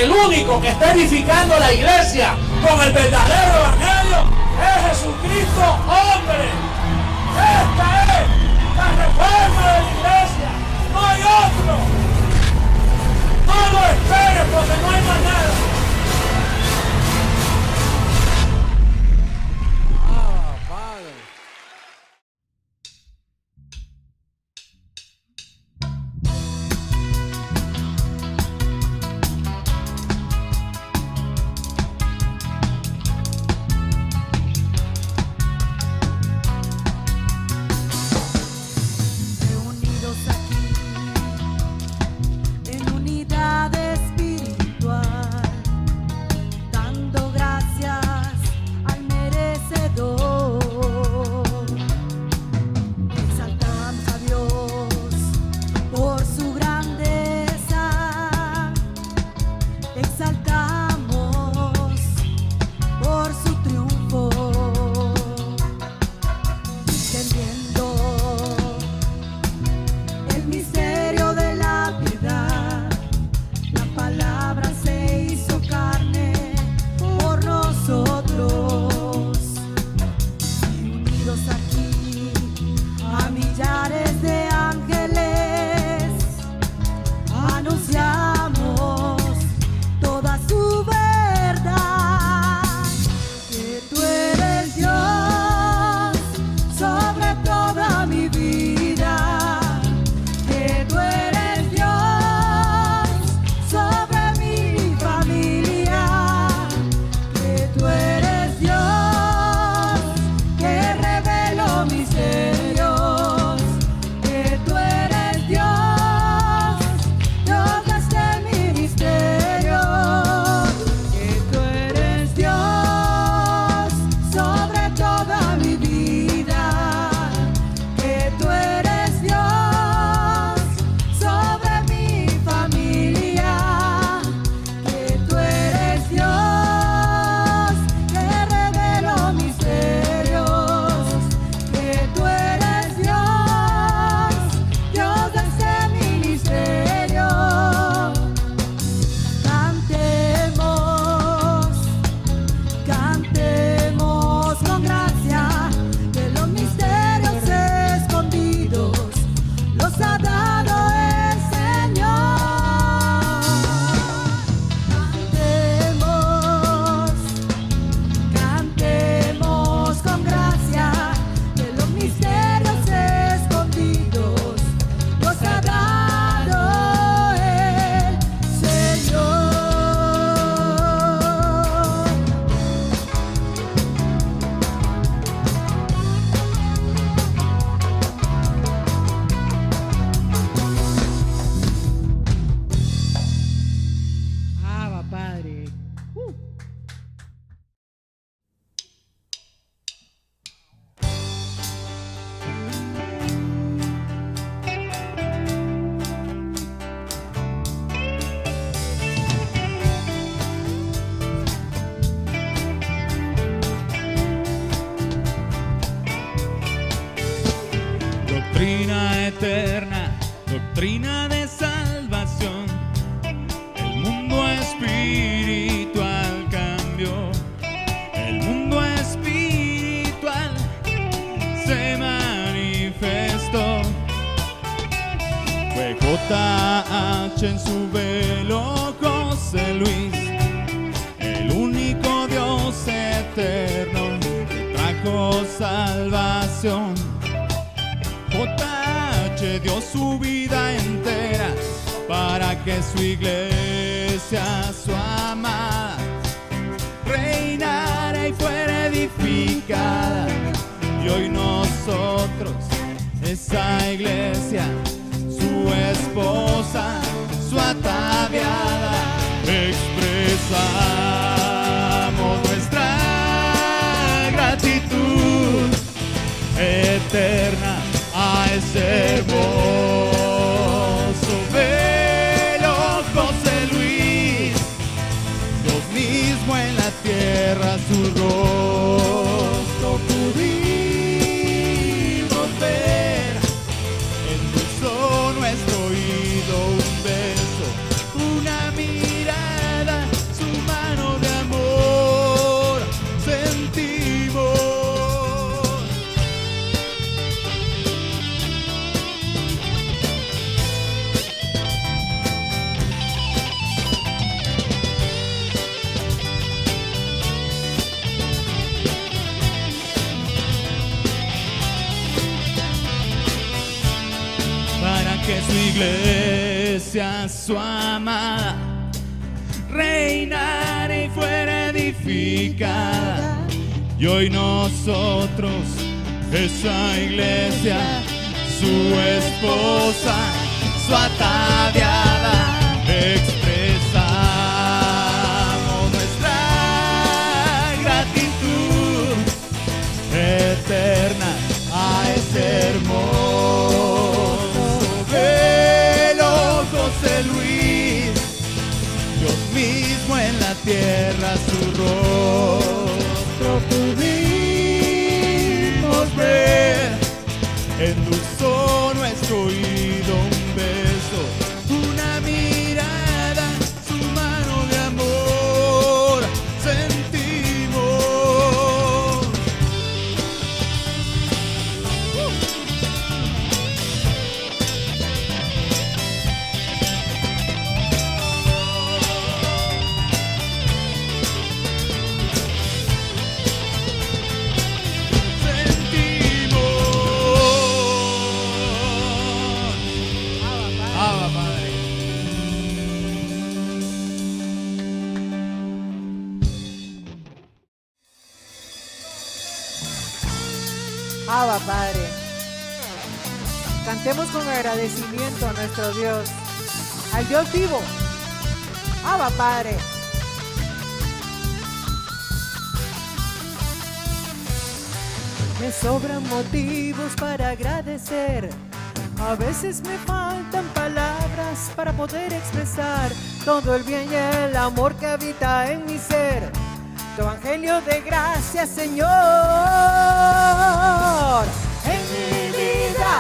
que el único que está edificando la iglesia con el verdadero evangelio es Jesucristo, hombre. Esta es la reforma de la iglesia. No hay otro. No lo esperes porque no hay más nada. Doctrina eterna, doctrina de salvación. El mundo espiritual cambió. El mundo espiritual se manifestó. Fue J.H. en su velo, José Luis, el único Dios eterno que trajo salvación. J.H. dio su vida entera para que su iglesia, su amada, reinara y fuera edificada. Y hoy nosotros, esa iglesia, su esposa, su ataviada, expresamos nuestra gratitud eterna a ese hermoso velo, José Luis, Dios mismo en la tierra, su rostro pudimos ver, endulzó nuestro oído un beso, una mirada iglesia, su amada, reinará y fuera edificada. Y hoy nosotros, esa iglesia, su esposa, su ataviada, expresamos nuestra gratitud eterna a ese hermoso velo, José Luis. Dios mismo en la tierra, su rostro pudimos ver, endulzó nuestro oído un beso, una mirada, su mano de amor sentimos. Abba Padre, cantemos con agradecimiento a nuestro Dios, al Dios vivo. Abba Padre. Me sobran motivos para agradecer. A veces me faltan palabras para poder expresar todo el bien y el amor que habita en mi ser. Tu evangelio de gracia, Señor. En mi vida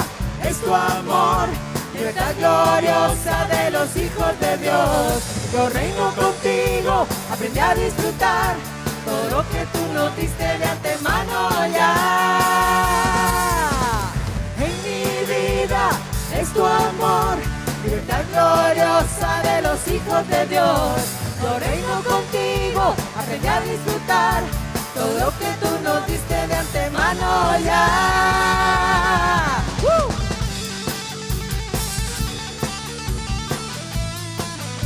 es tu amor, libertad gloriosa de los hijos de Dios. Yo reino contigo, aprendí a disfrutar todo lo que tú nos diste de antemano ya. En mi vida es tu amor, libertad gloriosa de los hijos de Dios. Yo reino contigo, aprendí a disfrutar todo lo que tú nos diste de antemano ya.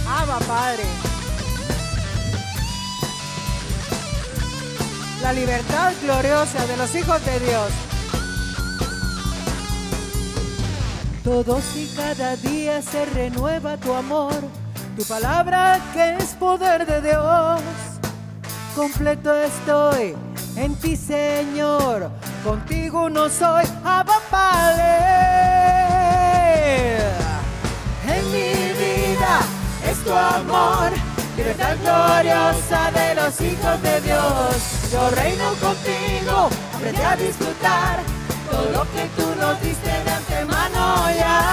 Abba Padre. La libertad gloriosa de los hijos de Dios. Todos y cada día se renueva tu amor, tu palabra que es poder de Dios. Completo estoy en ti, Señor, contigo no soy, Abba Padre. En mi vida es tu amor, libertad gloriosa de los hijos de Dios. Yo reino contigo, aprendí a disfrutar todo lo que tú nos diste de antemano ya.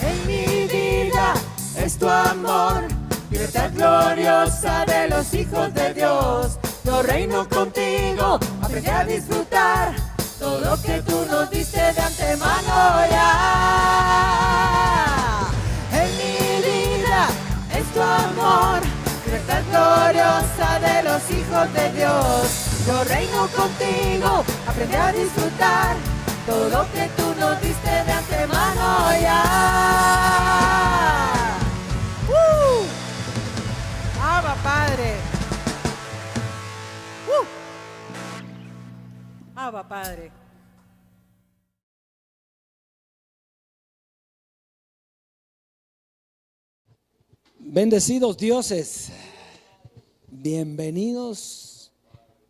En mi vida es tu amor, libertad gloriosa de los hijos de Dios. Yo reino contigo, aprendí a disfrutar todo lo que tú nos diste de antemano ya. En mi vida es tu amor, libertad gloriosa de los hijos de Dios. Yo reino contigo, aprendí a disfrutar todo lo que tú nos diste de antemano ya. Abba Padre. Abba Padre. Bendecidos dioses, bienvenidos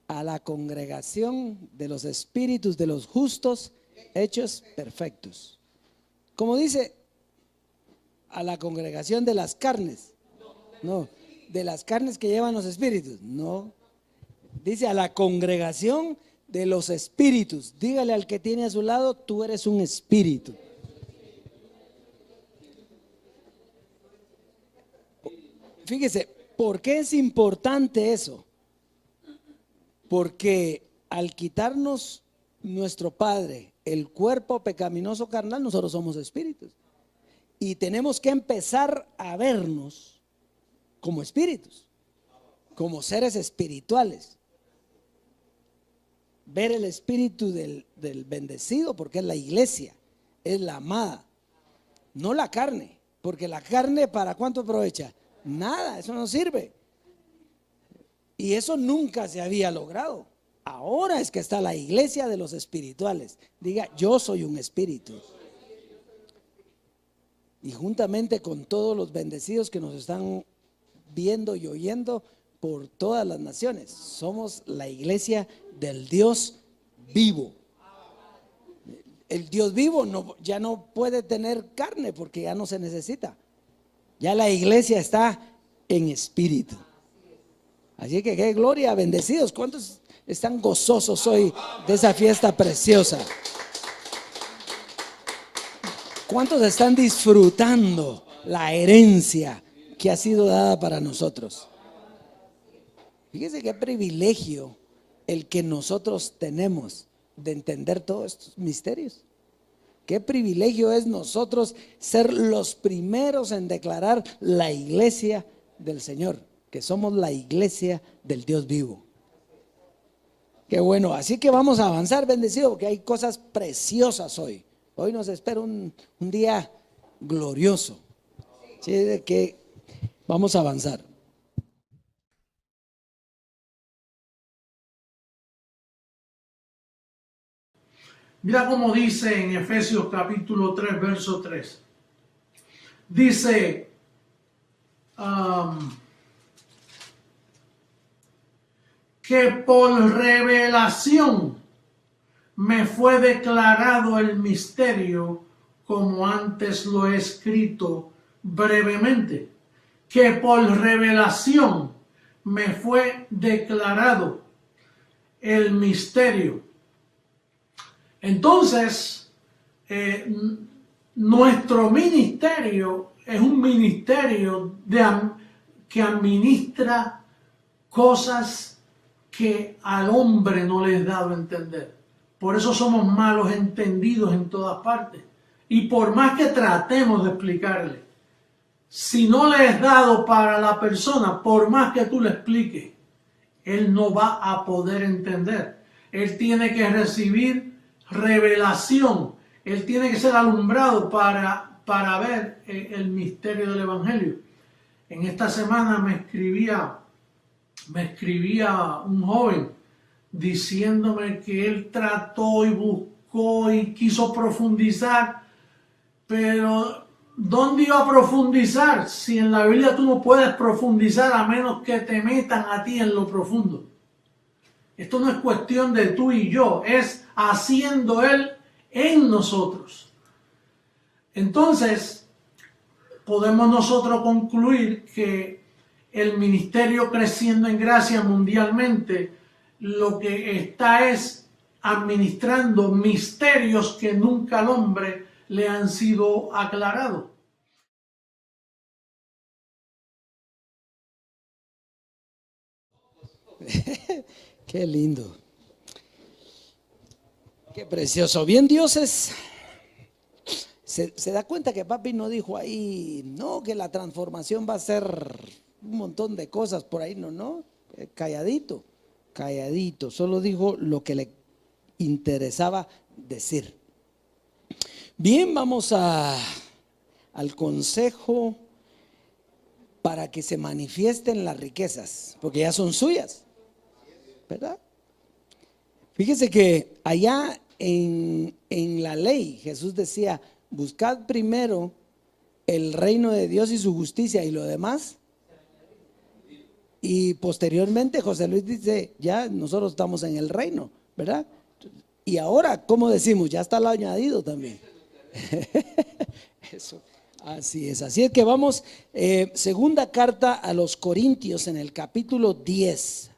a la congregación de los espíritus de los justos hechos perfectos. Como dice, a la congregación de las carnes, no, de las carnes que llevan los espíritus, no, dice a la congregación de los espíritus. Dígale al que tiene a su lado, tú eres un espíritu. Fíjese, ¿por qué es importante eso? Porque al quitarnos nuestro Padre, el cuerpo pecaminoso carnal, nosotros somos espíritus. Y tenemos que empezar a vernos como espíritus, como seres espirituales. Ver el espíritu del bendecido, porque es la iglesia, es la amada, no la carne, porque la carne ¿para cuánto aprovecha? Nada, eso no sirve. Y eso nunca se había logrado. Ahora es que está la iglesia de los espirituales. Diga, yo soy un espíritu. Y juntamente con todos los bendecidos que nos están viendo y oyendo por todas las naciones, somos la iglesia del Dios vivo. El Dios vivo ya no puede tener carne porque ya no se necesita. Ya la iglesia está en espíritu. Así que qué gloria, bendecidos. ¿Cuántos están gozosos hoy de esa fiesta preciosa? ¿Cuántos están disfrutando la herencia que ha sido dada para nosotros? Fíjese qué privilegio el que nosotros tenemos de entender todos estos misterios. Qué privilegio es nosotros ser los primeros en declarar la iglesia del Señor, que somos la iglesia del Dios vivo. Qué bueno, así que vamos a avanzar, bendecido, porque hay cosas preciosas hoy. Hoy nos espera un día glorioso. ¿Sí? De que vamos a avanzar. Mira cómo dice en Efesios capítulo 3, verso 3. Dice, que por revelación me fue declarado el misterio, como antes lo he escrito brevemente. Que por revelación me fue declarado el misterio. Entonces, nuestro ministerio es un ministerio que administra cosas que al hombre no le es dado entender. Por eso somos malos entendidos en todas partes. Y por más que tratemos de explicarle, si no le es dado para la persona, por más que tú le expliques, él no va a poder entender. Él tiene que recibir revelación. Él tiene que ser alumbrado para ver el misterio del Evangelio. En esta semana me escribía un joven diciéndome que él trató y buscó y quiso profundizar, pero ¿dónde iba a profundizar? Si en la Biblia tú no puedes profundizar a menos que te metan a ti en lo profundo. Esto no es cuestión de tú y yo, es haciendo Él en nosotros. Entonces, podemos nosotros concluir que el ministerio Creciendo en Gracia mundialmente lo que está es administrando misterios que nunca al hombre le han sido aclarados. Qué lindo. Qué precioso. Bien, Dios se da cuenta que papi no dijo ahí, no, que la transformación va a ser un montón de cosas por ahí, no, calladito, solo dijo lo que le interesaba decir. Bien, vamos al consejo para que se manifiesten las riquezas, porque ya son suyas, ¿verdad? Fíjese que allá en la ley Jesús decía, buscad primero el reino de Dios y su justicia y lo demás. Y posteriormente José Luis dice, ya nosotros estamos en el reino, ¿verdad? Y ahora, ¿cómo decimos? Ya está lo añadido también. Eso, así es. Así es que vamos, segunda carta a los Corintios en el capítulo 10,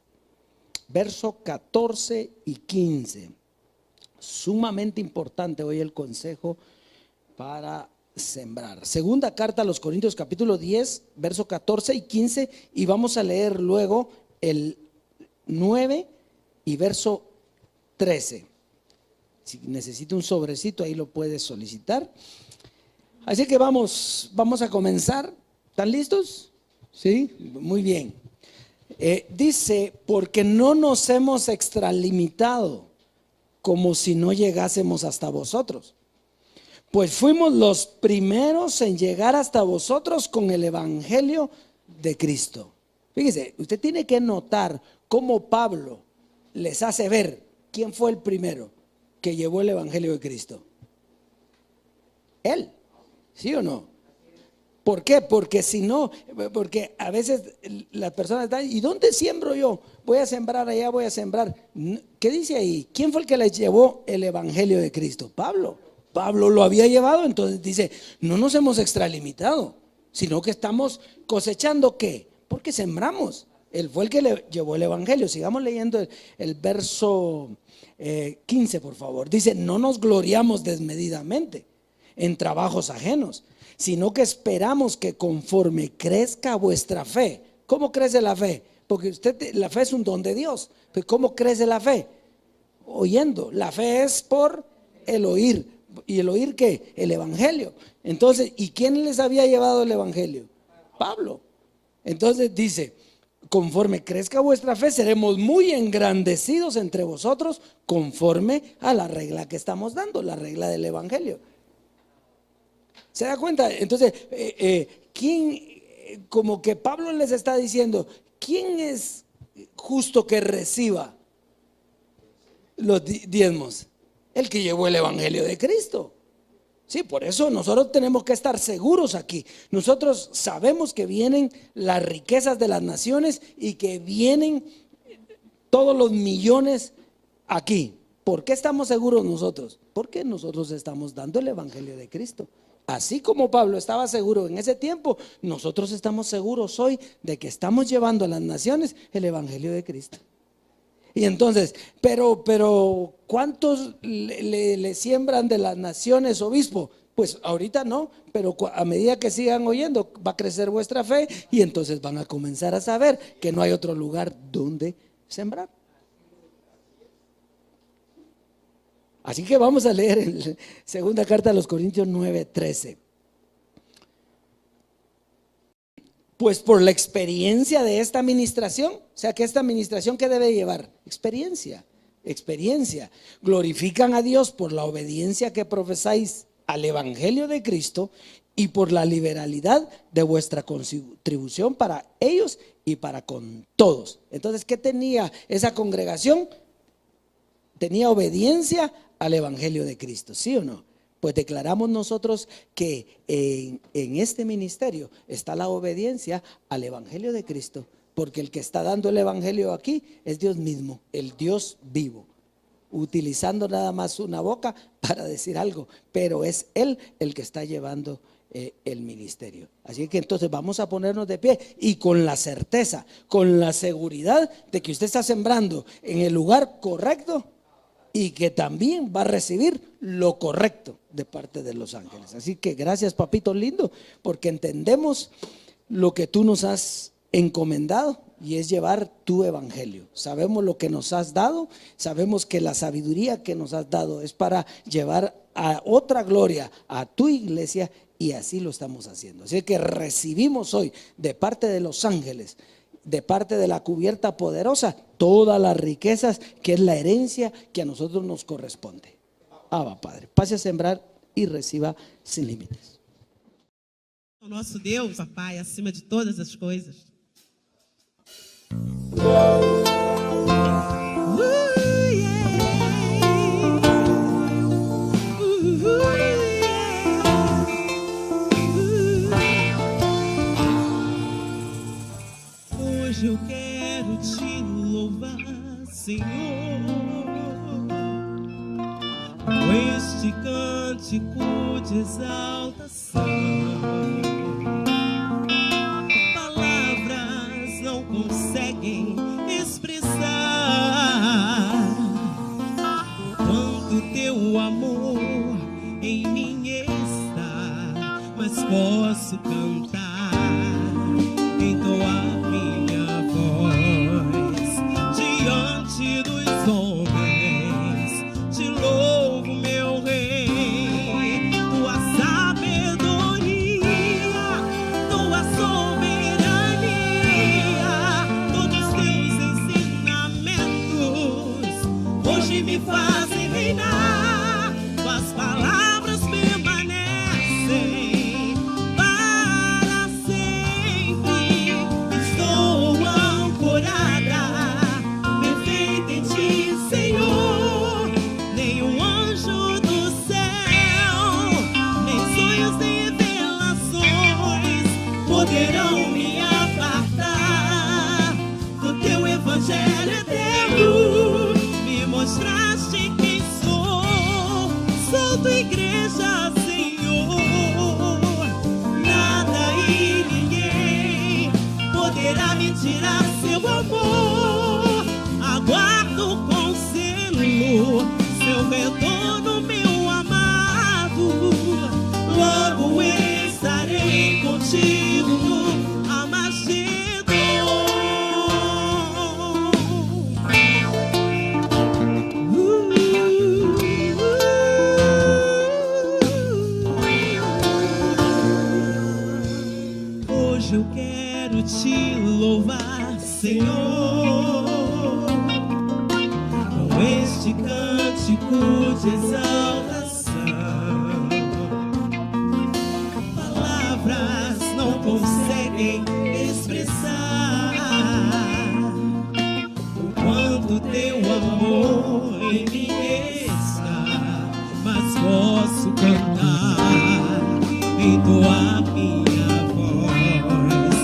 verso 14 y 15. Sumamente importante hoy el consejo para sembrar. Segunda carta a los Corintios capítulo 10, verso 14 y 15, y vamos a leer luego el 9 y verso 13. Si necesita un sobrecito, ahí lo puedes solicitar. Así que vamos a comenzar. ¿Están listos? Sí, muy bien. Dice, porque no nos hemos extralimitado como si no llegásemos hasta vosotros. Pues fuimos los primeros en llegar hasta vosotros con el evangelio de Cristo. Fíjese, usted tiene que notar cómo Pablo les hace ver quién fue el primero que llevó el evangelio de Cristo. Él, ¿sí o no? ¿Por qué? Porque si no, porque a veces las personas están, ¿y dónde siembro yo? Voy a sembrar allá, voy a sembrar. ¿Qué dice ahí? ¿Quién fue el que les llevó el evangelio de Cristo? Pablo. Pablo lo había llevado, entonces dice, no nos hemos extralimitado, sino que estamos cosechando ¿qué? Porque sembramos. Él fue el que le llevó el evangelio. Sigamos leyendo el verso 15, por favor. Dice, no nos gloriamos desmedidamente en trabajos ajenos, sino que esperamos que conforme crezca vuestra fe. ¿Cómo crece la fe? Porque la fe es un don de Dios. Pero ¿cómo crece la fe? Oyendo. La fe es por el oír. ¿Y el oír qué? El evangelio. Entonces, ¿y quién les había llevado el evangelio? Pablo. Entonces dice, conforme crezca vuestra fe, seremos muy engrandecidos entre vosotros conforme a la regla que estamos dando, la regla del evangelio. ¿Se da cuenta? Entonces, ¿quién, como que Pablo les está diciendo, quién es justo que reciba los diezmos? El que llevó el evangelio de Cristo. Sí, por eso nosotros tenemos que estar seguros aquí. Nosotros sabemos que vienen las riquezas de las naciones y que vienen todos los millones aquí. ¿Por qué estamos seguros nosotros? Porque nosotros estamos dando el evangelio de Cristo. Así como Pablo estaba seguro en ese tiempo, nosotros estamos seguros hoy de que estamos llevando a las naciones el evangelio de Cristo. Y entonces, pero ¿cuántos le siembran de las naciones, obispo? Pues ahorita no, pero a medida que sigan oyendo va a crecer vuestra fe y entonces van a comenzar a saber que no hay otro lugar donde sembrar. Así que vamos a leer en segunda carta a los Corintios 9:13. Pues por la experiencia de esta administración, o sea que esta administración ¿qué debe llevar? Experiencia. Glorifican a Dios por la obediencia que profesáis al evangelio de Cristo y por la liberalidad de vuestra contribución para ellos y para con todos. Entonces, ¿qué tenía esa congregación? Tenía obediencia al evangelio de Cristo, ¿sí o no? Pues declaramos nosotros que en este ministerio está la obediencia al evangelio de Cristo, porque el que está dando el evangelio aquí es Dios mismo, el Dios vivo, utilizando nada más una boca para decir algo, pero es Él el que está llevando el ministerio. Así que entonces vamos a ponernos de pie y con la certeza, con la seguridad de que usted está sembrando en el lugar correcto y que también va a recibir lo correcto de parte de los ángeles. Así que gracias, papito lindo, porque entendemos lo que tú nos has encomendado y es llevar tu evangelio. Sabemos lo que nos has dado, sabemos que la sabiduría que nos has dado es para llevar a otra gloria a tu iglesia y así lo estamos haciendo. Así que recibimos hoy de parte de los ángeles, de parte de la cubierta poderosa, todas las riquezas que es la herencia que a nosotros nos corresponde. Abba, Padre, pase a sembrar y reciba sin límites. O nosso Deus, papai, acima de todas as coisas. Hoje eu quero te louvar, Senhor, com este cântico de exaltação. Palavras não conseguem expressar quanto teu amor em mim está, mas posso cantar, entoar minha voz diante dos homens. Te louvo, meu rei, tua sabedoria, tua soberania, todos teus ensinamentos hoje me fazem reinar. Tuas palavras permanecem evangelho eterno, me mostraste quem sou. Sou tua igreja, Senhor. Nada e ninguém poderá me tirar seu amor. Aguardo com zelo seu retorno, meu amado. Logo estarei contigo a Magedon. Hoje eu quero te louvar, Senhor, com este cântico de exaltação. Palavras não conseguem expressar o quanto teu amor em mim está, mas posso cantar, entoar minha voz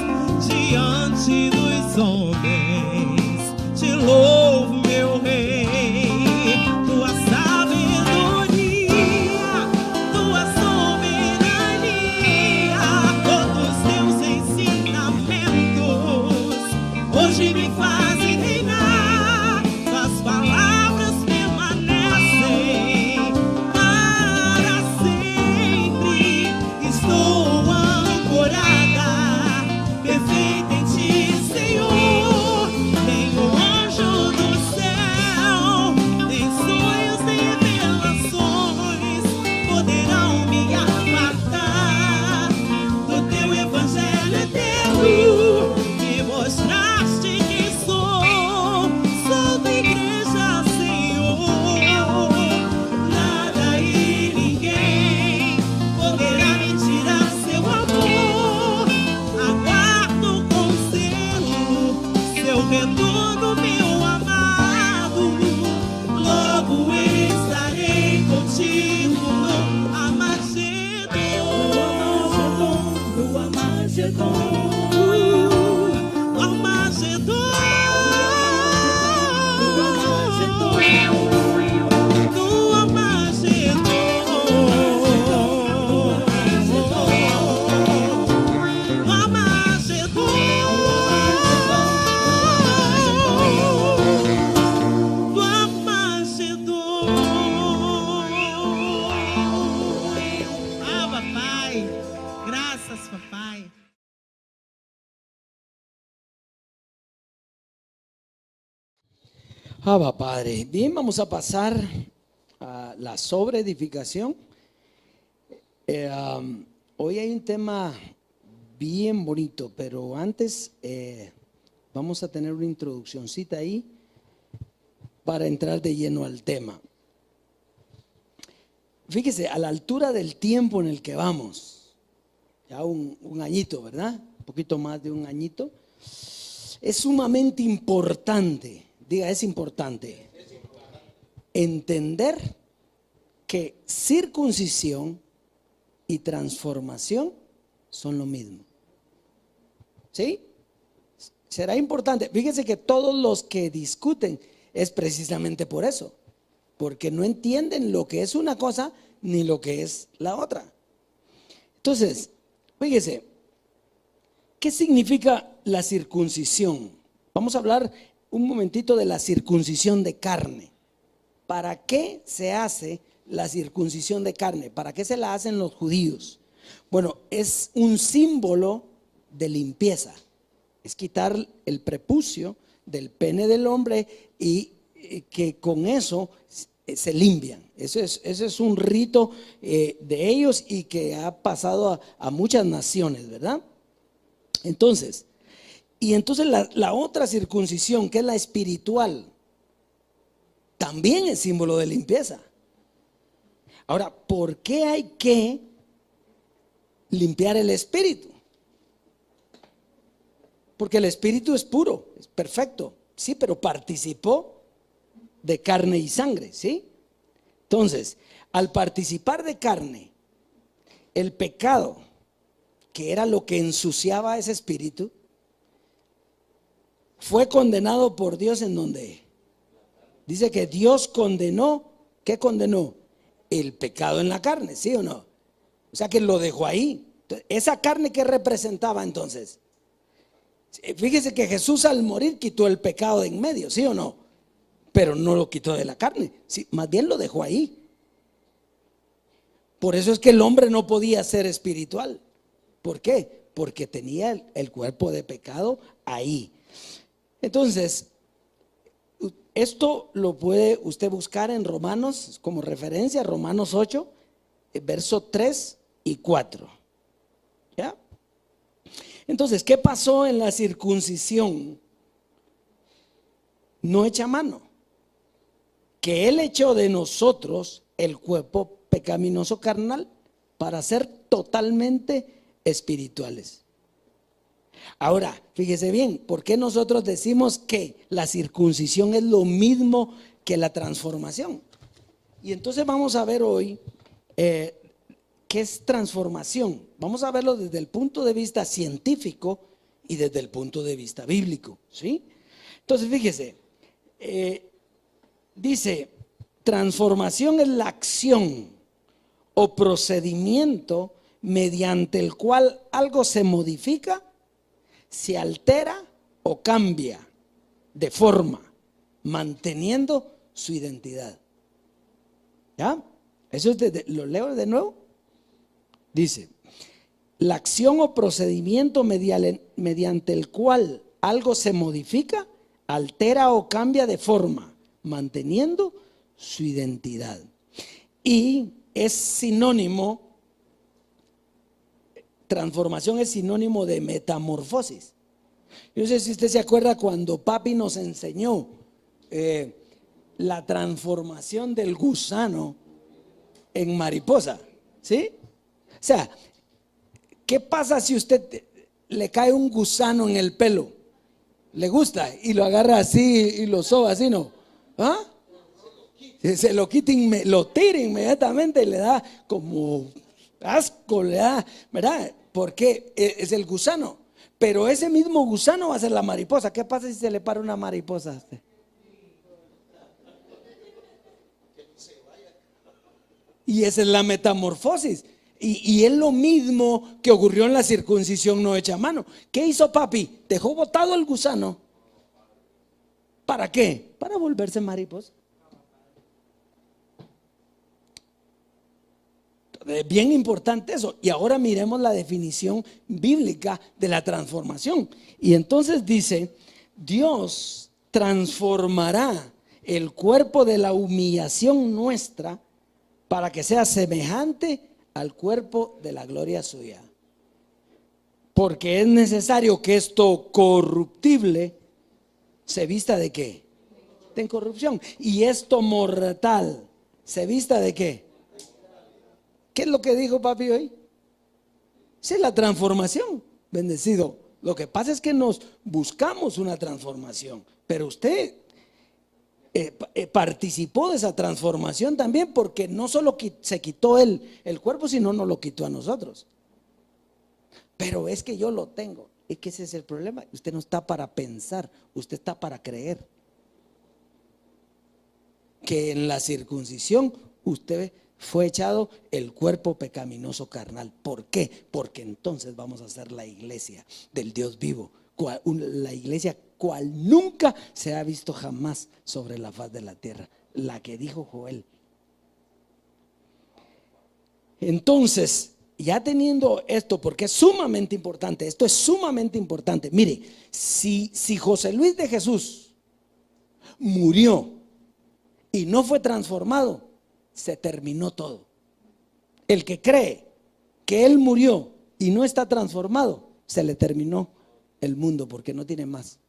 diante dos homens. Te louvo, meu rei, tua sabedoria, tua soberania, todos teus ensinamentos hoje me fazem reinar. Tuas palavras permanecem para sempre. Estou ancorada, perfeita em ti, Senhor. Nenhum anjo do céu, nem sonhos, nem revelações poderão me apartar do teu evangelho eterno. Me mostraste quem sou. Sou tua igreja, Senhor. Nada e ninguém poderá me tirar seu amor. Aguardo com zelo seu retorno, meu amado. Logo estarei contigo no Amagedon. No Amagedon. Papai, graças, papai. Abba, Padre. Bien, vamos a pasar a la sobreedificación. Hoy hay un tema bien bonito, pero antes vamos a tener una introduccióncita ahí para entrar de lleno al tema. Fíjese, a la altura del tiempo en el que vamos, ya un añito, ¿verdad? Un poquito más de un añito. Es sumamente importante, diga, es importante entender que circuncisión y transformación son lo mismo. ¿Sí? Será importante. Fíjese que todos los que discuten es precisamente por eso, porque no entienden lo que es una cosa ni lo que es la otra. Entonces, fíjese, ¿qué significa la circuncisión? Vamos a hablar un momentito de la circuncisión de carne. ¿Para qué se hace la circuncisión de carne? ¿Para qué se la hacen los judíos? Bueno, es un símbolo de limpieza. Es quitar el prepucio del pene del hombre y que con eso se limpian. Ese es un rito de ellos y que ha pasado a muchas naciones, ¿verdad? Entonces, la otra circuncisión, que es la espiritual, también es símbolo de limpieza. Ahora, ¿por qué hay que limpiar el espíritu? Porque el espíritu es puro, es perfecto, sí, pero participó de carne y sangre, ¿sí? Entonces, al participar de carne, el pecado, que era lo que ensuciaba a ese espíritu, fue condenado por Dios en donde dice que Dios condenó. ¿Qué condenó? El pecado en la carne, ¿sí o no? O sea que lo dejó ahí. Entonces, esa carne que representaba entonces, fíjese que Jesús al morir quitó el pecado de en medio, ¿sí o no? Pero no lo quitó de la carne, sí, más bien lo dejó ahí. Por eso es que el hombre no podía ser espiritual. ¿Por qué? Porque tenía el cuerpo de pecado ahí. Entonces, esto lo puede usted buscar en Romanos como referencia, Romanos 8, verso 3 y 4. ¿Ya? Entonces, ¿qué pasó en la circuncisión no hecha a mano? Que Él echó de nosotros el cuerpo pecaminoso carnal para ser totalmente espirituales. Ahora, fíjese bien, ¿por qué nosotros decimos que la circuncisión es lo mismo que la transformación? Y entonces vamos a ver hoy qué es transformación. Vamos a verlo desde el punto de vista científico y desde el punto de vista bíblico, ¿sí? Entonces, fíjese, dice, transformación es la acción o procedimiento mediante el cual algo se modifica, se altera o cambia de forma, manteniendo su identidad. ¿Ya? Eso es lo leo de nuevo. Dice, la acción o procedimiento mediante el cual algo se modifica, altera o cambia de forma, manteniendo su identidad. Y es sinónimo, transformación es sinónimo de metamorfosis. Yo no sé si usted se acuerda cuando papi nos enseñó la transformación del gusano en mariposa, ¿sí? O sea, ¿qué pasa si usted le cae un gusano en el pelo? ¿Le gusta? Y lo agarra así y lo soba así, ¿no? ¿Ah? Se lo quita, lo tira inmediatamente y le da como asco, le da, ¿verdad? Porque es el gusano. Pero ese mismo gusano va a ser la mariposa. ¿Qué pasa si se le para una mariposa a usted? Y esa es la metamorfosis. Y es lo mismo que ocurrió en la circuncisión no hecha a mano. ¿Qué hizo papi? Dejó botado el gusano. ¿Para qué? Para volverse mariposa. Es bien importante eso. Y ahora miremos la definición bíblica de la transformación. Y entonces dice, Dios transformará el cuerpo de la humillación nuestra para que sea semejante al cuerpo de la gloria suya. Porque es necesario que esto corruptible se vista ¿de qué? De incorrupción. Y esto mortal se vista ¿de qué? ¿Qué es lo que dijo papi hoy? Sí, la transformación, bendecido. Lo que pasa es que nos buscamos una transformación, pero usted participó de esa transformación también, porque no solo se quitó el cuerpo, sino nos lo quitó a nosotros. Pero es que yo lo tengo. Es que ese es el problema. Usted no está para pensar, usted está para creer. Que en la circuncisión usted fue echado el cuerpo pecaminoso carnal. ¿Por qué? Porque entonces vamos a ser la iglesia del Dios vivo, la iglesia cual nunca se ha visto jamás sobre la faz de la tierra, la que dijo Joel. Entonces, ya teniendo esto, porque es sumamente importante, esto es sumamente importante. Mire, si José Luis de Jesús murió y no fue transformado, se terminó todo. El que cree que él murió y no está transformado, se le terminó el mundo, porque no tiene más.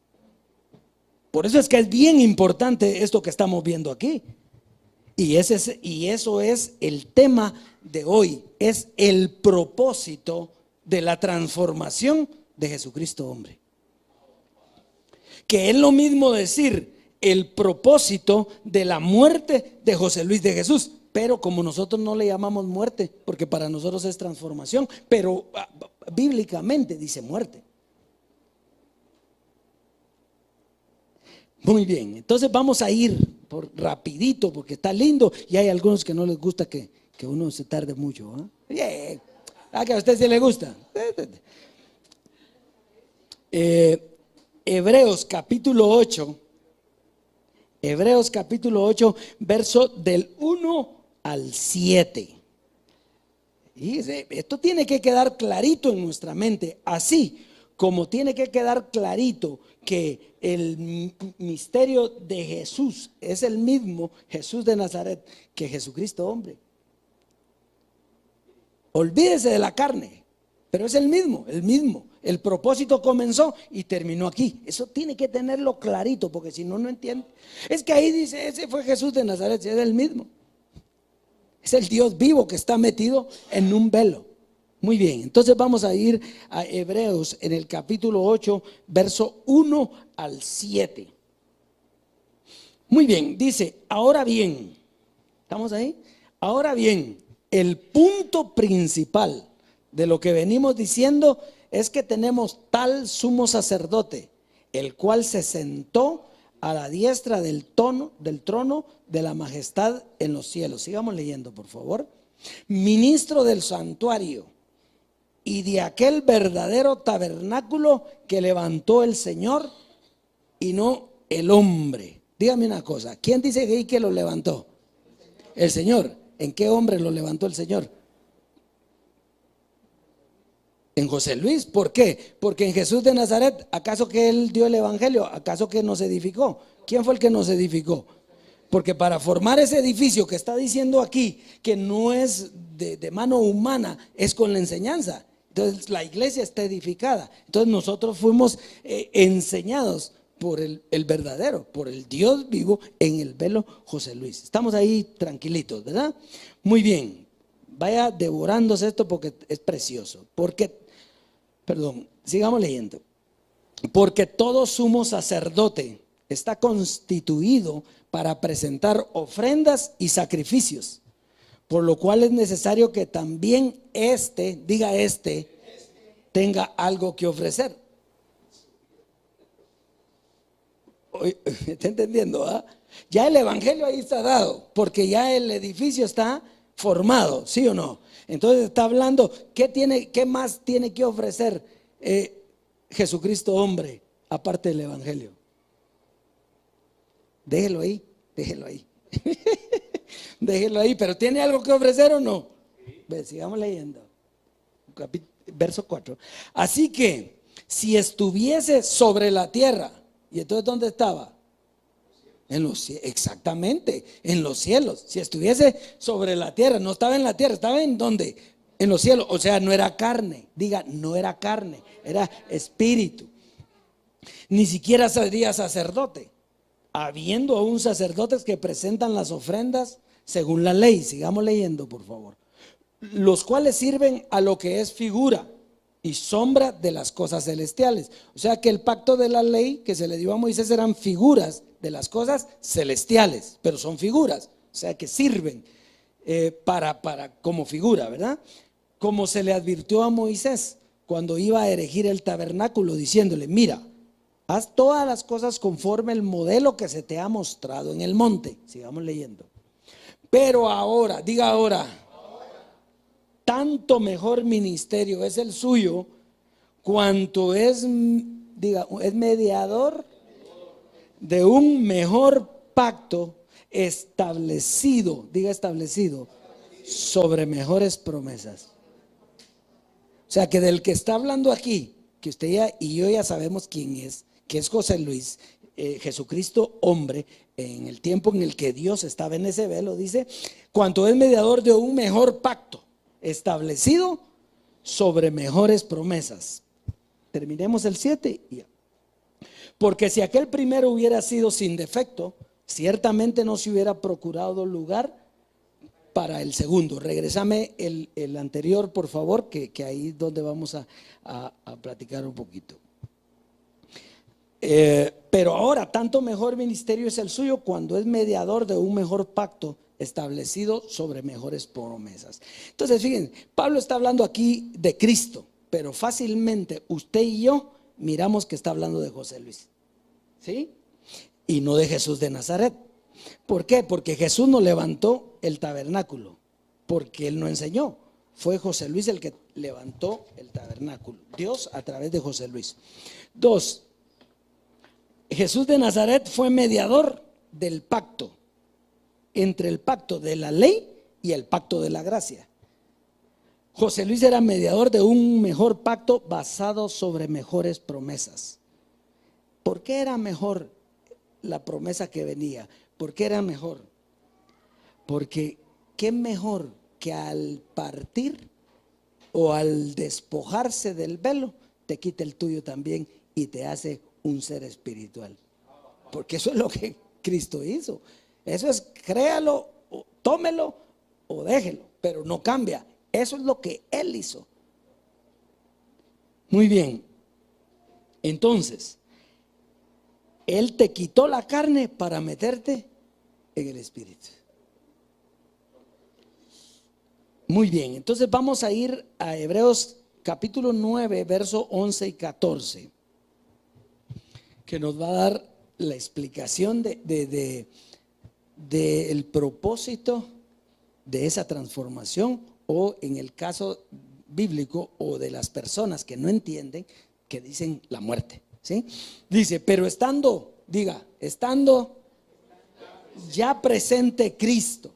Por eso es que es bien importante esto que estamos viendo aquí. Y eso es el tema de hoy. Es el propósito de la transformación de Jesucristo hombre. Que es lo mismo decir el propósito de la muerte de José Luis de Jesús. Pero como nosotros no le llamamos muerte, porque para nosotros es transformación, pero bíblicamente dice muerte. Muy bien, entonces vamos a ir por rapidito porque está lindo y hay algunos que no les gusta que uno se tarde mucho. Bien. Que a usted sí le gusta. Hebreos capítulo 8, verso del 1 al 7. Y esto tiene que quedar clarito en nuestra mente, así como tiene que quedar clarito que el misterio de Jesús es el mismo Jesús de Nazaret que Jesucristo hombre. Olvídese de la carne, pero es el mismo. El propósito comenzó y terminó aquí. Eso tiene que tenerlo clarito, porque si no, no entiende. Es que ahí dice, ese fue Jesús de Nazaret, es el mismo. Es el Dios vivo que está metido en un velo. Muy bien, entonces vamos a ir a Hebreos en el capítulo 8, verso 1 al 7. Muy bien, dice, ahora bien, ¿estamos ahí? Ahora bien, el punto principal de lo que venimos diciendo es que tenemos tal sumo sacerdote, el cual se sentó a la diestra del trono de la majestad en los cielos. Sigamos leyendo, por favor. Ministro del santuario y de aquel verdadero tabernáculo que levantó el Señor y no el hombre. Dígame una cosa, ¿quién dice que lo levantó? El Señor. ¿En qué hombre lo levantó el Señor? En José Luis. ¿Por qué? Porque en Jesús de Nazaret, ¿acaso que él dio el evangelio? ¿Acaso que nos edificó? ¿Quién fue el que nos edificó? Porque para formar ese edificio que está diciendo aquí, que no es de mano humana, es con la enseñanza. Entonces la iglesia está edificada. Entonces nosotros fuimos enseñados por el verdadero, por el Dios vivo en el velo José Luis. Estamos ahí tranquilitos, ¿verdad? Muy bien, vaya devorándose esto porque es precioso. Sigamos leyendo. Porque todo sumo sacerdote está constituido para presentar ofrendas y sacrificios, por lo cual es necesario que también tenga algo que ofrecer. ¿Está entendiendo? Ya el evangelio ahí está dado, porque ya el edificio está formado, ¿sí o no? Entonces está hablando, ¿qué más tiene que ofrecer Jesucristo hombre, aparte del evangelio? Déjelo ahí. Déjelo ahí, pero ¿tiene algo que ofrecer o no? Sigamos leyendo. Verso 4. Así que si estuviese sobre la tierra, ¿y entonces dónde estaba? En los cielos, exactamente, en los cielos. Si estuviese sobre la tierra, no estaba en la tierra, estaba en ¿dónde? En los cielos, o sea, no era carne. Diga, no era carne, era espíritu. Ni siquiera sería sacerdote, habiendo aún sacerdotes que presentan las ofrendas según la ley. Sigamos leyendo, por favor. Los cuales sirven a lo que es figura y sombra de las cosas celestiales. O sea que el pacto de la ley que se le dio a Moisés eran figuras de las cosas celestiales, pero son figuras, o sea que sirven como figura, ¿verdad? Como se le advirtió a Moisés cuando iba a erigir el tabernáculo, diciéndole, mira, haz todas las cosas conforme el modelo que se te ha mostrado en el monte. Sigamos leyendo. Pero ahora, diga ahora, tanto mejor ministerio es el suyo, cuanto es mediador de un mejor pacto establecido, diga establecido, sobre mejores promesas. O sea que del que está hablando aquí, que usted y yo ya sabemos quién es, que es José Luis, Jesucristo hombre, en el tiempo en el que Dios estaba en ese velo, dice, cuanto es mediador de un mejor pacto establecido sobre mejores promesas. Terminemos el 7 y ya. Porque si aquel primero hubiera sido sin defecto, ciertamente no se hubiera procurado lugar para el segundo. Regresame el anterior, por favor, que ahí es donde vamos a platicar un poquito. Pero ahora tanto mejor ministerio es el suyo cuando es mediador de un mejor pacto establecido sobre mejores promesas. Entonces fíjense, Pablo está hablando aquí de Cristo, pero fácilmente usted y yo miramos que está hablando de José Luis, ¿sí? y no de Jesús de Nazaret. ¿Por qué? Porque Jesús no levantó el tabernáculo, porque Él no enseñó. Fue José Luis el que levantó el tabernáculo. Dios a través de José Luis. 2. Jesús de Nazaret fue mediador del pacto, entre el pacto de la ley y el pacto de la gracia. José Luis era mediador de un mejor pacto basado sobre mejores promesas. ¿Por qué era mejor la promesa que venía? ¿Por qué era mejor? Porque qué mejor que al partir o al despojarse del velo te quita el tuyo también y te hace un ser espiritual. Porque eso es lo que Cristo hizo. Eso es, créalo, o tómelo o déjelo, pero no cambia. Eso es lo que Él hizo. Muy bien. Entonces, Él te quitó la carne para meterte en el espíritu. Muy bien, entonces vamos a ir a Hebreos capítulo 9, verso 11 y 14, que nos va a dar la explicación del propósito de esa transformación, o en el caso bíblico, o de las personas que no entienden, que dicen la muerte, ¿sí? Dice, pero estando ya presente Cristo,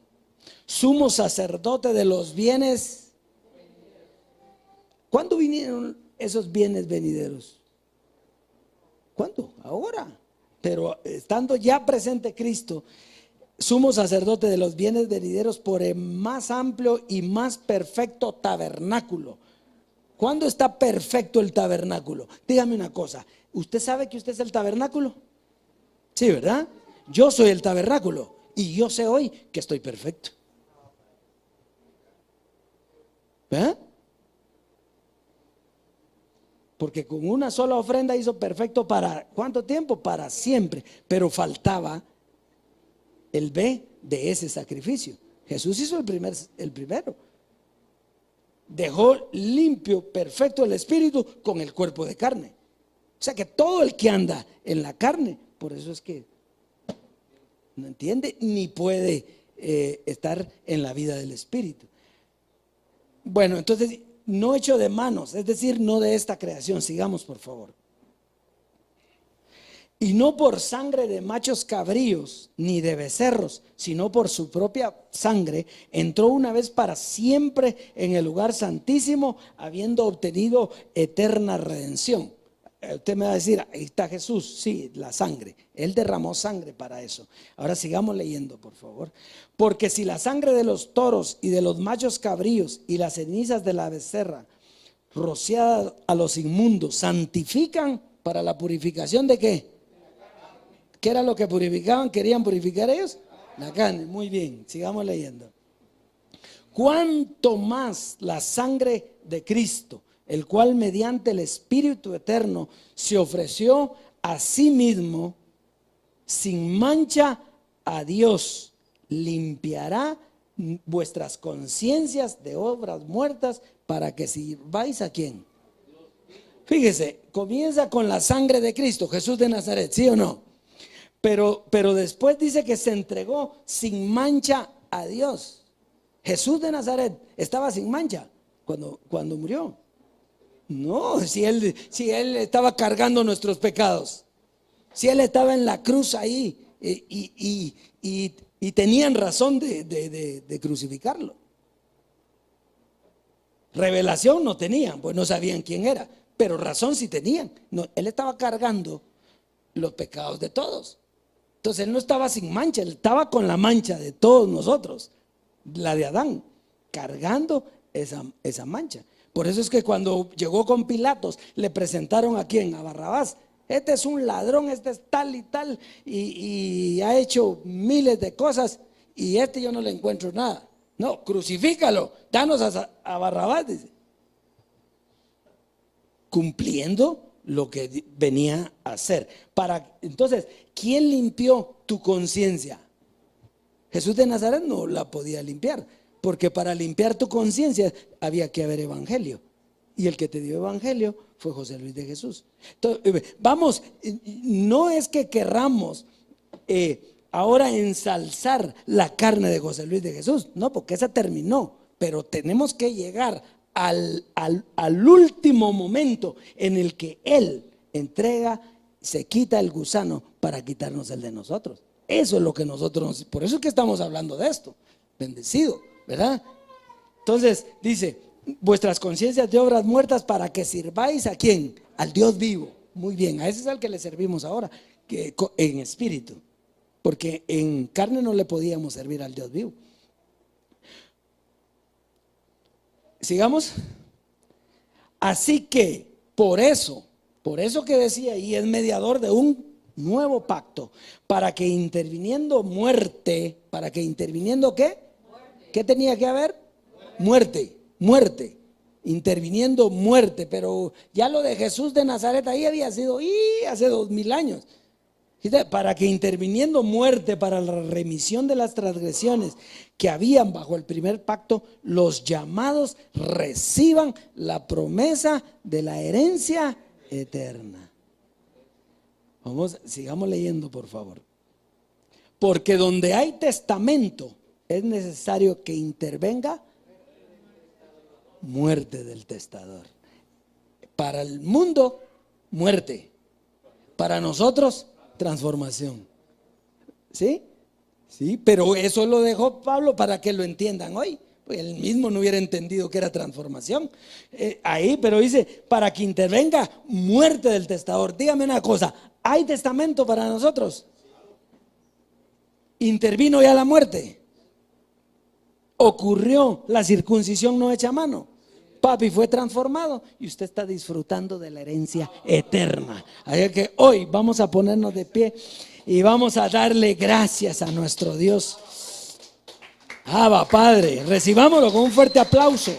sumo sacerdote de los bienes. ¿Cuándo vinieron esos bienes venideros? ¿Cuándo? Ahora. Pero estando ya presente Cristo, sumo sacerdote de los bienes venideros por el más amplio y más perfecto tabernáculo. ¿Cuándo está perfecto el tabernáculo? Dígame una cosa, ¿usted sabe que usted es el tabernáculo? Sí, ¿verdad? Yo soy el tabernáculo y yo sé hoy que estoy perfecto. ¿Eh? Porque con una sola ofrenda hizo perfecto para ¿cuánto tiempo? Para siempre. Pero faltaba el B de ese sacrificio. Jesús hizo el primero. Dejó limpio, perfecto el espíritu con el cuerpo de carne. O sea que todo el que anda en la carne, por eso es que no entiende ni puede estar en la vida del espíritu. Bueno, entonces, no hecho de manos, es decir, no de esta creación. Sigamos, por favor. Y no por sangre de machos cabríos ni de becerros, sino por su propia sangre, entró una vez para siempre en el lugar santísimo, habiendo obtenido eterna redención. Usted me va a decir, ahí está Jesús. Sí, la sangre. Él derramó sangre para eso. Ahora sigamos leyendo, por favor. Porque si la sangre de los toros y de los machos cabríos y las cenizas de la becerra rociadas a los inmundos santifican para la purificación de ¿qué? ¿Qué era lo que purificaban? ¿Querían purificar ellos? La carne. Muy bien, sigamos leyendo. Cuánto más la sangre de Cristo, el cual mediante el Espíritu Eterno se ofreció a sí mismo sin mancha a Dios, limpiará vuestras conciencias de obras muertas para que sirváis a ¿quién? Fíjese, comienza con la sangre de Cristo, Jesús de Nazaret, ¿sí o no? Pero después dice que se entregó sin mancha a Dios. Jesús de Nazaret estaba sin mancha cuando murió. No, si él estaba cargando nuestros pecados, si Él estaba en la cruz ahí y tenían razón de crucificarlo. Revelación no tenían, pues no sabían quién era, pero razón sí tenían. No, Él estaba cargando los pecados de todos. Entonces Él no estaba sin mancha, Él estaba con la mancha de todos nosotros, la de Adán, cargando esa mancha. Por eso es que cuando llegó con Pilatos, le presentaron ¿a quién? A Barrabás. Este es un ladrón, este es tal y tal, y ha hecho miles de cosas, y yo no le encuentro nada. No, crucifícalo, danos a Barrabás, dice. Cumpliendo lo que venía a hacer. Entonces, ¿quién limpió tu conciencia? Jesús de Nazaret no la podía limpiar, porque para limpiar tu conciencia había que haber evangelio. Y el que te dio evangelio fue José Luis de Jesús. Entonces, vamos, no es que querramos ahora ensalzar la carne de José Luis de Jesús. No, porque esa terminó, pero tenemos que llegar al último momento en el que Él entrega, se quita el gusano para quitarnos el de nosotros. Eso es lo que nosotros, por eso es que estamos hablando de esto. Bendecido, ¿verdad? Entonces dice, vuestras conciencias de obras muertas para que sirváis ¿a quién? Al Dios vivo. Muy bien, a ese es al que le servimos ahora, que en espíritu, porque en carne no le podíamos servir al Dios vivo. Sigamos. Así que por eso que decía, y es mediador de un nuevo pacto, para que interviniendo muerte, ¿qué? ¿Qué tenía que haber? Muerte. Interviniendo muerte, pero ya lo de Jesús de Nazaret ahí había sido hace 2000 años. Para que interviniendo muerte para la remisión de las transgresiones que habían bajo el primer pacto, los llamados reciban la promesa de la herencia eterna. Sigamos leyendo, por favor. Porque donde hay testamento es necesario que intervenga muerte del testador. Para el mundo, muerte. Para nosotros, transformación. ¿Sí? Sí, pero eso lo dejó Pablo para que lo entiendan hoy. Pues él mismo no hubiera entendido que era transformación. Pero dice, para que intervenga muerte del testador. Dígame una cosa, ¿hay testamento para nosotros? ¿Intervino ya la muerte? ¿Ocurrió la circuncisión no hecha a mano? Papi fue transformado y usted está disfrutando de la herencia eterna. Así que hoy vamos a ponernos de pie y vamos a darle gracias a nuestro Dios. Abba, Padre, recibámoslo con un fuerte aplauso.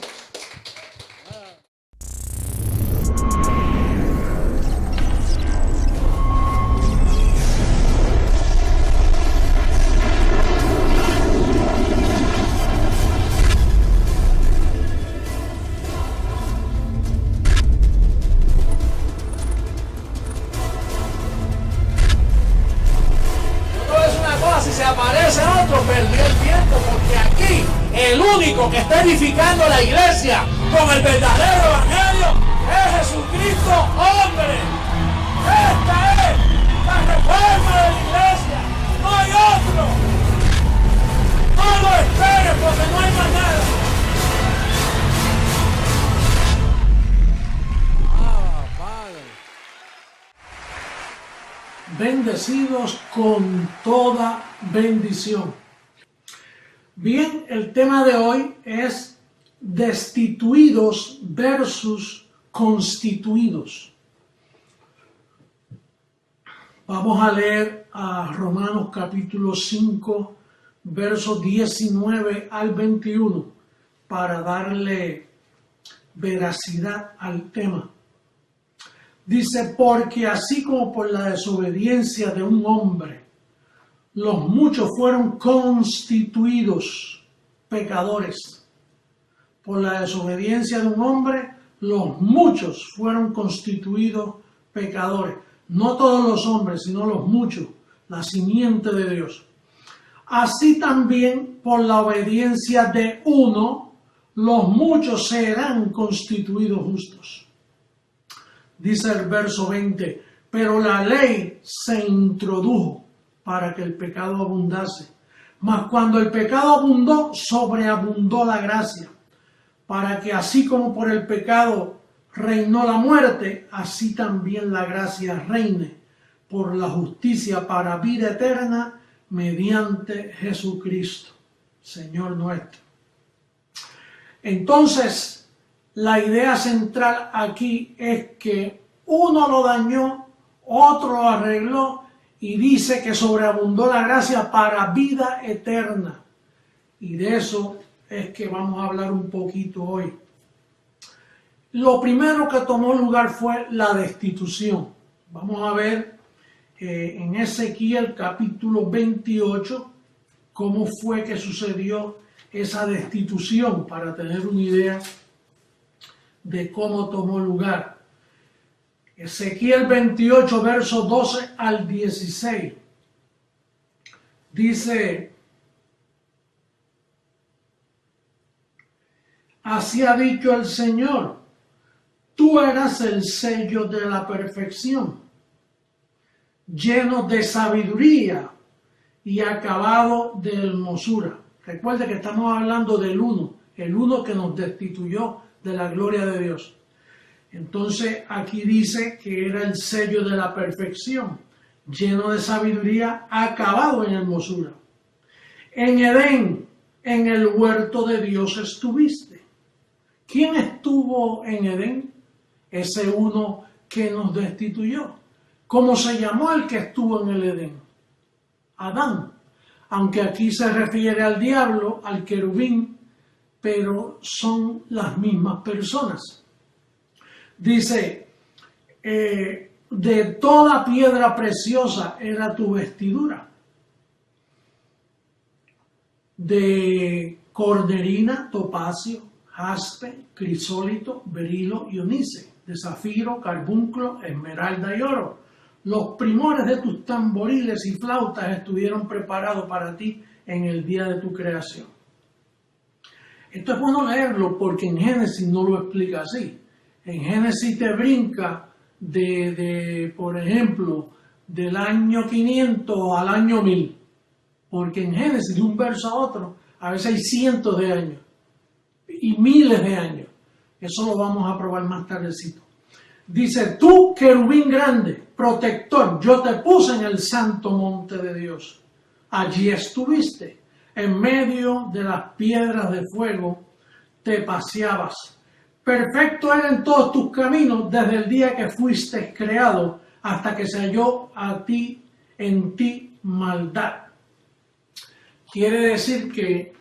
Que está edificando la iglesia con el verdadero evangelio es Jesucristo, hombre. Esta es la reforma de la iglesia, no hay otro. No lo esperes porque no hay más nada. Padre. Bendecidos con toda bendición. Bien, el tema de hoy es destituidos versus constituidos. Vamos a leer a Romanos capítulo 5, versos 19 al 21 para darle veracidad al tema. Dice, porque así como por la desobediencia de un hombre, los muchos fueron constituidos pecadores. Por la desobediencia de un hombre, los muchos fueron constituidos pecadores. No todos los hombres, sino los muchos, la simiente de Dios. Así también, por la obediencia de uno, los muchos serán constituidos justos. Dice el verso 20, pero la ley se introdujo para que el pecado abundase. Mas cuando el pecado abundó, sobreabundó la gracia, para que así como por el pecado reinó la muerte, así también la gracia reine por la justicia para vida eterna mediante Jesucristo, Señor nuestro. Entonces, la idea central aquí es que uno lo dañó, otro lo arregló, y dice que sobreabundó la gracia para vida eterna. Y de eso es que vamos a hablar un poquito hoy. Lo primero que tomó lugar fue la destitución. Vamos a ver en Ezequiel capítulo 28 cómo fue que sucedió esa destitución para tener una idea de cómo tomó lugar. Ezequiel 28, versos 12 al 16. Dice, así ha dicho el Señor, tú eras el sello de la perfección, lleno de sabiduría y acabado de hermosura. Recuerde que estamos hablando del uno, el uno que nos destituyó de la gloria de Dios. Entonces aquí dice que era el sello de la perfección, lleno de sabiduría, acabado en hermosura. En Edén, en el huerto de Dios estuviste. ¿Quién estuvo en Edén? Ese uno que nos destituyó. ¿Cómo se llamó el que estuvo en el Edén? Adán. Aunque aquí se refiere al diablo, al querubín, pero son las mismas personas. Dice, de toda piedra preciosa era tu vestidura, de cornerina, topacio, jaspe, crisólito, berilo y onice, de zafiro, carbunclo, esmeralda y oro. Los primores de tus tamboriles y flautas estuvieron preparados para ti en el día de tu creación. Esto es bueno leerlo porque en Génesis no lo explica así. En Génesis te brinca por ejemplo, del año 500 al año 1000. Porque en Génesis, de un verso a otro, a veces hay cientos de años y miles de años. Eso lo vamos a probar más tardecito. Dice, tú, querubín grande, protector, yo te puse en el santo monte de Dios. Allí estuviste, en medio de las piedras de fuego, te paseabas. Perfecto era en todos tus caminos desde el día que fuiste creado hasta que se halló en ti maldad. Quiere decir que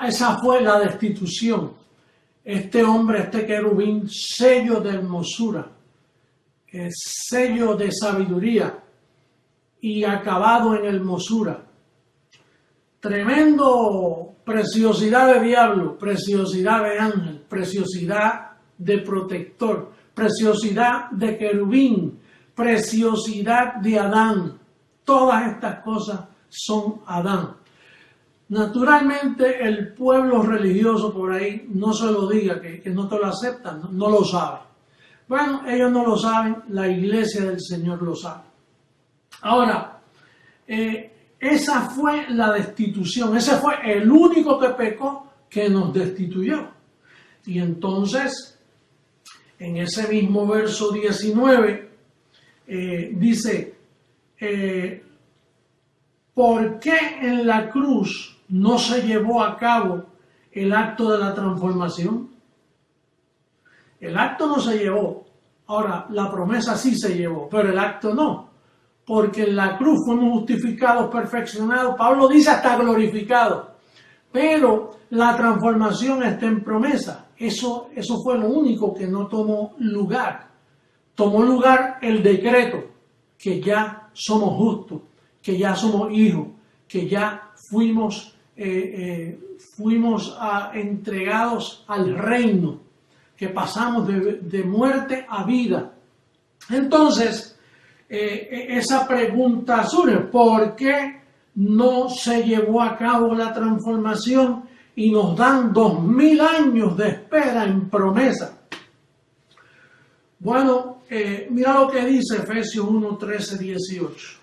esa fue la destitución. Este hombre, este querubín, sello de hermosura, sello de sabiduría y acabado en hermosura. Tremendo preciosidad de diablo, preciosidad de ángel, preciosidad de protector, preciosidad de querubín, preciosidad de Adán. Todas estas cosas son Adán. Naturalmente el pueblo religioso por ahí no se lo diga, que no te lo aceptan, no lo sabe. Bueno, ellos no lo saben, la iglesia del Señor lo sabe. Ahora, esa fue la destitución, ese fue el único que pecó que nos destituyó. Y entonces, en ese mismo verso 19, dice, ¿por qué en la cruz no se llevó a cabo el acto de la transformación? El acto no se llevó. Ahora, la promesa sí se llevó, pero el acto no. Porque en la cruz fuimos justificados, perfeccionados. Pablo dice hasta glorificados. Pero la transformación está en promesa. Eso fue lo único que no tomó lugar. Tomó lugar el decreto, que ya somos justos, que ya somos hijos, que ya fuimos entregados al reino, que pasamos de muerte a vida. Entonces, esa pregunta surge, ¿por qué no se llevó a cabo la transformación y nos dan 2000 años de espera en promesa? Bueno, mira lo que dice Efesios 1, 13, 18.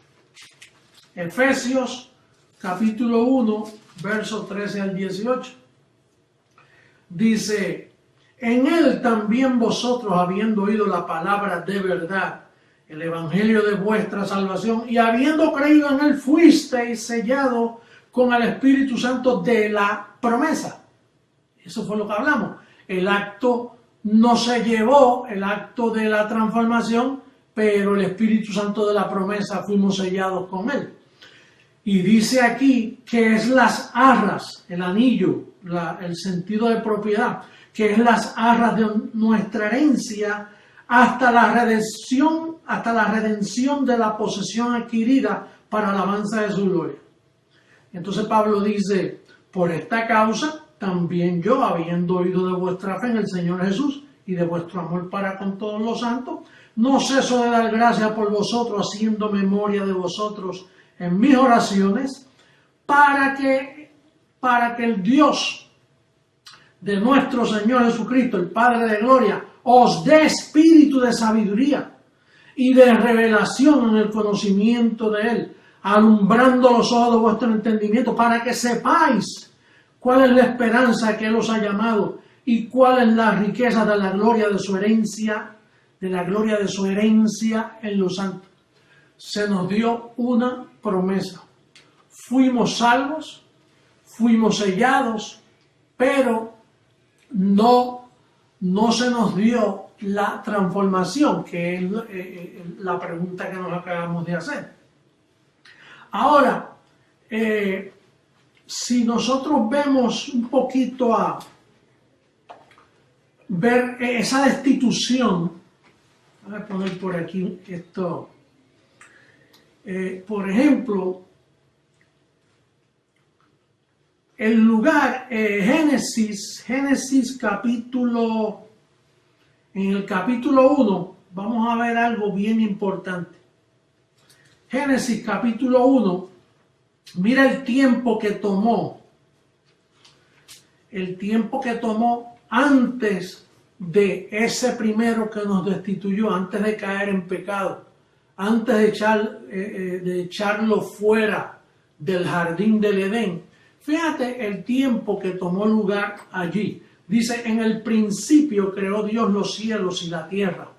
Efesios capítulo 1, versos 13 al 18. Dice, en él también vosotros, habiendo oído la palabra de verdad, el evangelio de vuestra salvación, y habiendo creído en él, fuisteis sellados con el Espíritu Santo de la promesa. Eso fue lo que hablamos. El acto no se llevó, el acto de la transformación, pero el Espíritu Santo de la promesa fuimos sellados con él. Y dice aquí que es las arras, el anillo, el sentido de propiedad, que es las arras de nuestra herencia hasta la redención de la posesión adquirida para alabanza de su gloria. Entonces Pablo dice, por esta causa también yo, habiendo oído de vuestra fe en el Señor Jesús y de vuestro amor para con todos los santos, no ceso de dar gracias por vosotros, haciendo memoria de vosotros en mis oraciones para que el Dios de nuestro Señor Jesucristo, el Padre de gloria, os dé espíritu de sabiduría y de revelación en el conocimiento de Él, alumbrando los ojos de vuestro entendimiento, para que sepáis cuál es la esperanza que Él os ha llamado y cuál es la riqueza de la gloria de su herencia, en los santos. Se nos dio una promesa. Fuimos salvos, fuimos sellados, pero no se nos dio la transformación, que es la pregunta que nos acabamos de hacer. Ahora, si nosotros vemos un poquito a ver esa destitución, voy a poner por aquí esto, por ejemplo, el lugar, Génesis capítulo, en el capítulo 1, vamos a ver algo bien importante. Génesis capítulo 1, mira el tiempo que tomó antes de ese primero que nos destituyó, antes de caer en pecado, antes de echarlo fuera del jardín del Edén. Fíjate el tiempo que tomó lugar allí. Dice, en el principio creó Dios los cielos y la tierra.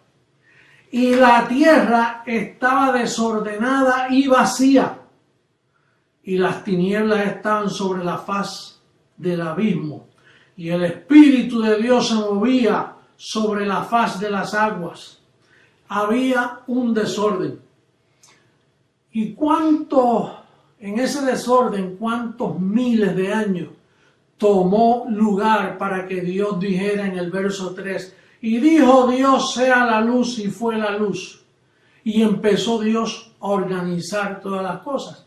Y la tierra estaba desordenada y vacía. Y las tinieblas estaban sobre la faz del abismo. Y el Espíritu de Dios se movía sobre la faz de las aguas. Había un desorden. ¿Y en ese desorden, cuántos miles de años tomó lugar para que Dios dijera en el verso 3, y dijo Dios sea la luz, y fue la luz? Y empezó Dios a organizar todas las cosas.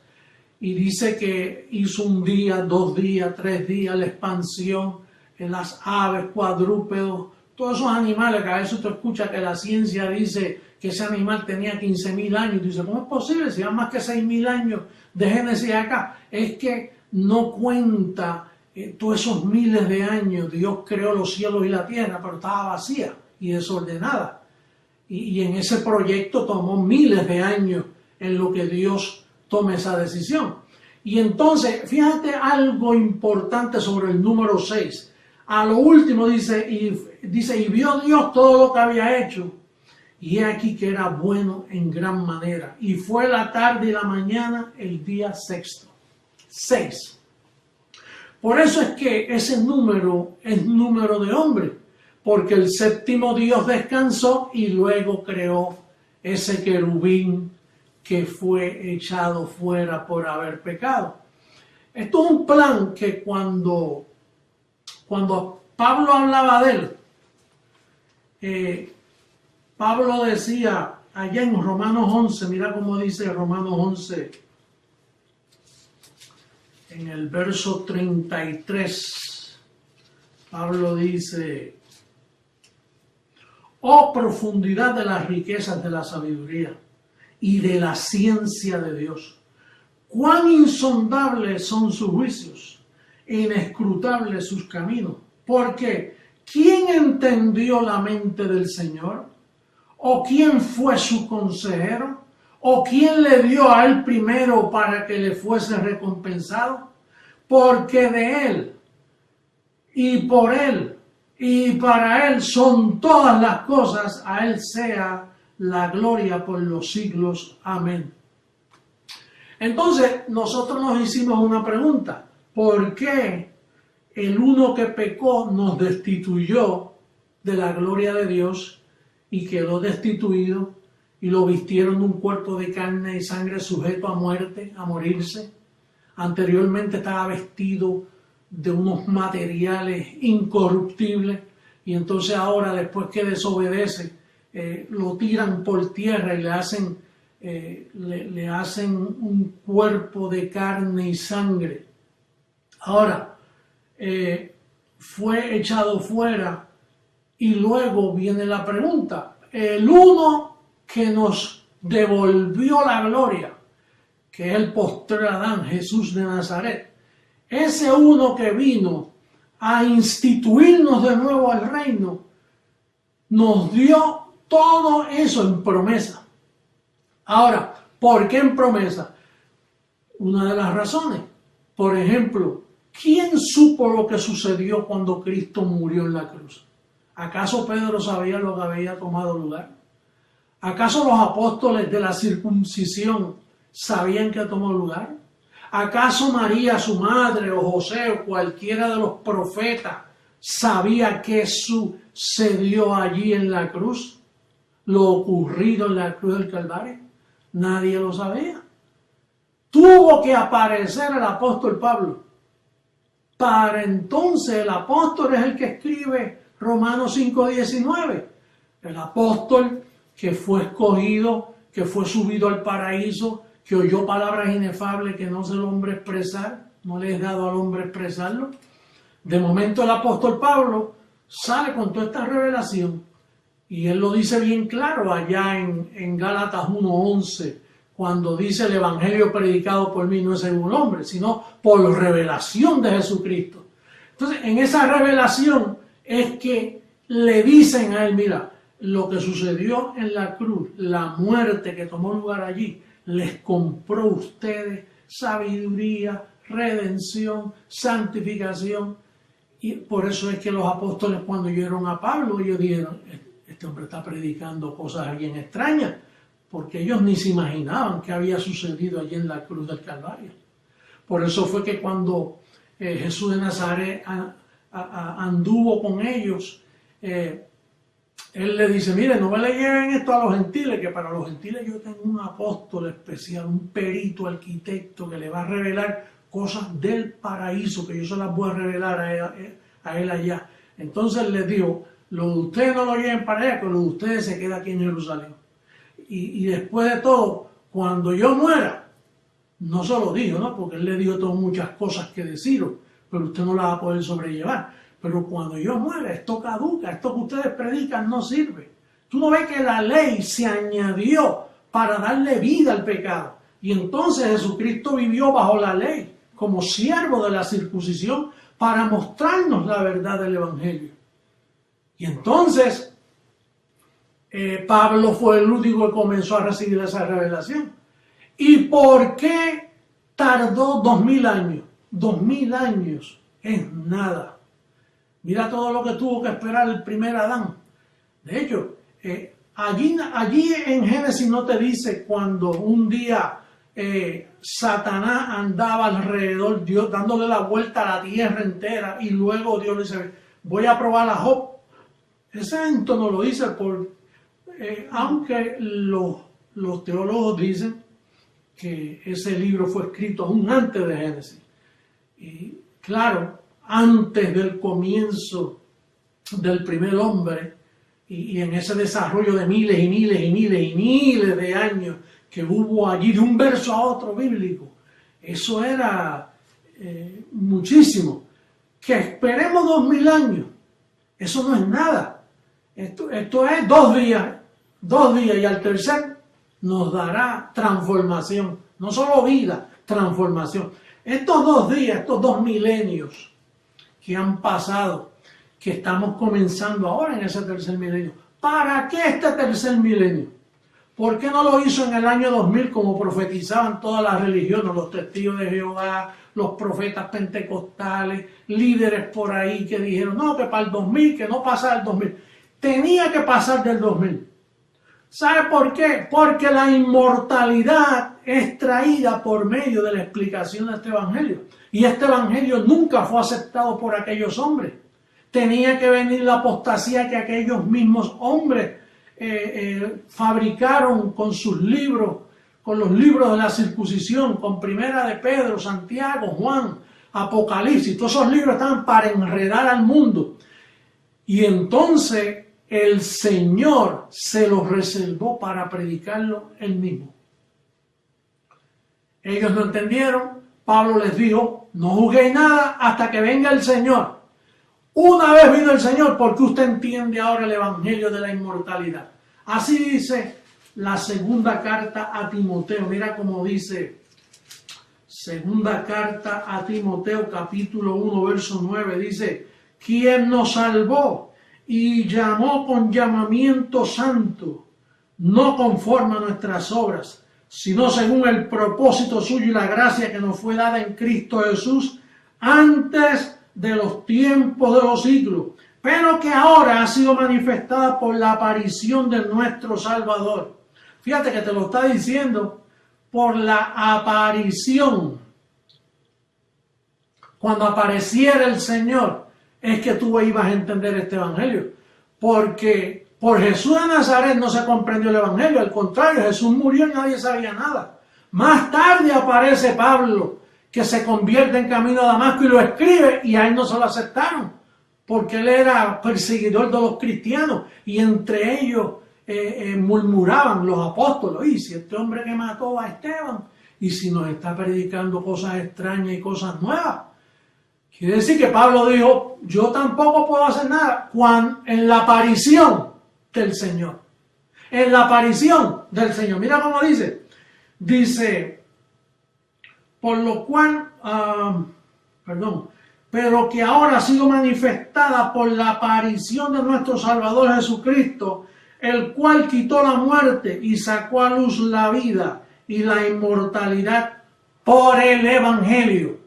Y dice que hizo un día, 2 días, 3 días, la expansión en las aves, cuadrúpedos, todos esos animales que a veces tú escuchas que la ciencia dice que ese animal tenía 15.000 años. Tú dices, ¿cómo es posible? Si van más que 6.000 años de Génesis acá. Es que no cuenta todos esos miles de años. Dios creó los cielos y la tierra, pero estaba vacía y desordenada. Y en ese proyecto tomó miles de años en lo que Dios tome esa decisión. Y entonces, fíjate algo importante sobre el número 6. A lo último dice, y vio Dios todo lo que había hecho, y he aquí que era bueno en gran manera. Y fue la tarde y la mañana el día sexto. 6. Por eso es que ese número es número de hombre, porque el séptimo Dios descansó y luego creó ese querubín que fue echado fuera por haber pecado. Esto es un plan que cuando Pablo hablaba de él, Pablo decía allá en Romanos 11, mira cómo dice Romanos 11, en el verso 33, Pablo dice, oh profundidad de las riquezas de la sabiduría y de la ciencia de Dios, cuán insondables son sus juicios, inescrutables sus caminos, porque ¿quién entendió la mente del Señor? ¿O quién fue su consejero? ¿O quién le dio a él primero para que le fuese recompensado? Porque de él, y por él, y para él son todas las cosas, a él sea la gloria por los siglos. Amén. Entonces, nosotros nos hicimos una pregunta. ¿Por qué el uno que pecó nos destituyó de la gloria de Dios y quedó destituido y lo vistieron de un cuerpo de carne y sangre sujeto a muerte, a morirse? Anteriormente estaba vestido de unos materiales incorruptibles y entonces ahora, después que desobedece, lo tiran por tierra y le hacen un cuerpo de carne y sangre. Ahora, fue echado fuera y luego viene la pregunta. El uno que nos devolvió la gloria, que es el postrer Adán, Jesús de Nazaret. Ese uno que vino a instituirnos de nuevo al reino, nos dio todo eso en promesa. Ahora, ¿por qué en promesa? Una de las razones, por ejemplo, ¿quién supo lo que sucedió cuando Cristo murió en la cruz? ¿Acaso Pedro sabía lo que había tomado lugar? ¿Acaso los apóstoles de la circuncisión sabían que tomó lugar? ¿Acaso María, su madre, o José, o cualquiera de los profetas sabía qué sucedió allí en la cruz? Lo ocurrido en la cruz del Calvario. Nadie lo sabía. Tuvo que aparecer el apóstol Pablo. Para entonces el apóstol es el que escribe Romanos 5:19. El apóstol que fue escogido, que fue subido al paraíso, que oyó palabras inefables que no se el hombre expresar, no le es dado al hombre expresarlo. De momento el apóstol Pablo sale con toda esta revelación y él lo dice bien claro allá en Gálatas 1:11, cuando dice el evangelio predicado por mí no es según el hombre, sino por revelación de Jesucristo. Entonces, en esa revelación es que le dicen a él, mira, lo que sucedió en la cruz, la muerte que tomó lugar allí, les compró a ustedes sabiduría, redención, santificación. Y por eso es que los apóstoles, cuando oyeron a Pablo, ellos dijeron, este hombre está predicando cosas bien extrañas, porque ellos ni se imaginaban qué había sucedido allí en la cruz del Calvario. Por eso fue que cuando Jesús de Nazaret anduvo con ellos, él le dice, mire, no me le lleven esto a los gentiles, que para los gentiles yo tengo un apóstol especial, un perito arquitecto que le va a revelar cosas del paraíso, que yo se las voy a revelar a él allá. Entonces les digo, lo de ustedes no lo lleven para allá, pero lo de ustedes se queda aquí en Jerusalén. Y después de todo, cuando yo muera, no se lo digo, ¿no? Porque él le dijo todas muchas cosas que deciros, pero usted no las va a poder sobrellevar. Pero cuando yo muera, esto caduca, esto que ustedes predican no sirve. Tú no ves que la ley se añadió para darle vida al pecado. Y entonces Jesucristo vivió bajo la ley, como siervo de la circuncisión, para mostrarnos la verdad del Evangelio. Y entonces, Pablo fue el único que comenzó a recibir esa revelación. ¿Y por qué tardó 2000 años? 2000 años es nada. Mira todo lo que tuvo que esperar el primer Adán. De hecho, allí en Génesis no te dice cuando un día Satanás andaba alrededor, Dios dándole la vuelta a la tierra entera, y luego Dios le dice, voy a probar a Job. Ese evento no lo dice, aunque los teólogos dicen que ese libro fue escrito aún antes de Génesis. Y claro, antes del comienzo del primer hombre y en ese desarrollo de miles y miles y miles y miles de años que hubo allí de un verso a otro bíblico, eso era muchísimo. Que esperemos 2000 años, eso no es nada. Esto es 2 días y al tercer nos dará transformación, no solo vida, transformación. Estos 2 días, estos 2 milenios que han pasado, que estamos comenzando ahora en ese tercer milenio. ¿Para qué este tercer milenio? ¿Por qué no lo hizo en el año 2000 como profetizaban todas las religiones, los testigos de Jehová, los profetas pentecostales, líderes por ahí que dijeron, no, que para el 2000, que no pasa el 2000? Tenía que pasar del 2000. ¿Sabe por qué? Porque la inmortalidad es traída por medio de la explicación de este evangelio. Y este evangelio nunca fue aceptado por aquellos hombres. Tenía que venir la apostasía que aquellos mismos hombres fabricaron con sus libros, con los libros de la circuncisión, con Primera de Pedro, Santiago, Juan, Apocalipsis. Todos esos libros estaban para enredar al mundo. Y entonces el Señor se los reservó para predicarlo él mismo. Ellos no entendieron. Pablo les dijo, no juzguéis nada hasta que venga el Señor. Una vez vino el Señor, porque usted entiende ahora el evangelio de la inmortalidad. Así dice la segunda carta a Timoteo. Mira cómo dice Segunda carta a Timoteo, capítulo 1, verso 9, dice, quien nos salvó y llamó con llamamiento santo, no conforme a nuestras obras, sino según el propósito suyo y la gracia que nos fue dada en Cristo Jesús antes de los tiempos de los siglos, pero que ahora ha sido manifestada por la aparición de nuestro Salvador. Fíjate que te lo está diciendo, por la aparición. Cuando apareciera el Señor, es que tú ibas a entender este evangelio. Porque por Jesús de Nazaret no se comprendió el evangelio. Al contrario, Jesús murió y nadie sabía nada. Más tarde aparece Pablo, que se convierte en camino a Damasco y lo escribe, y a él no se lo aceptaron. Porque él era perseguidor de los cristianos. Y entre ellos murmuraban los apóstoles, y si este hombre que mató a Esteban, y si nos está predicando cosas extrañas y cosas nuevas. Quiere decir que Pablo dijo, yo tampoco puedo hacer nada en la aparición del Señor. En la aparición del Señor. Mira cómo dice. Dice, por lo cual, pero que ahora ha sido manifestada por la aparición de nuestro Salvador Jesucristo, el cual quitó la muerte y sacó a luz la vida y la inmortalidad por el Evangelio.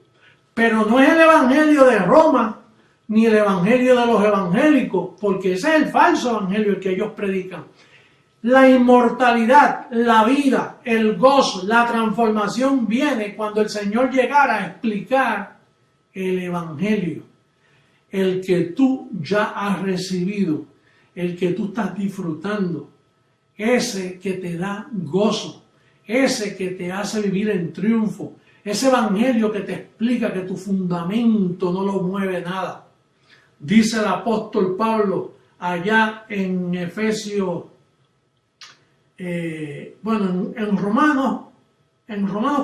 Pero no es el Evangelio de Roma, ni el Evangelio de los evangélicos, porque ese es el falso Evangelio el que ellos predican. La inmortalidad, la vida, el gozo, la transformación viene cuando el Señor llegara a explicar el Evangelio, el que tú ya has recibido, el que tú estás disfrutando, ese que te da gozo, ese que te hace vivir en triunfo, ese evangelio que te explica que tu fundamento no lo mueve nada. Dice el apóstol Pablo allá en Efesios, en Romanos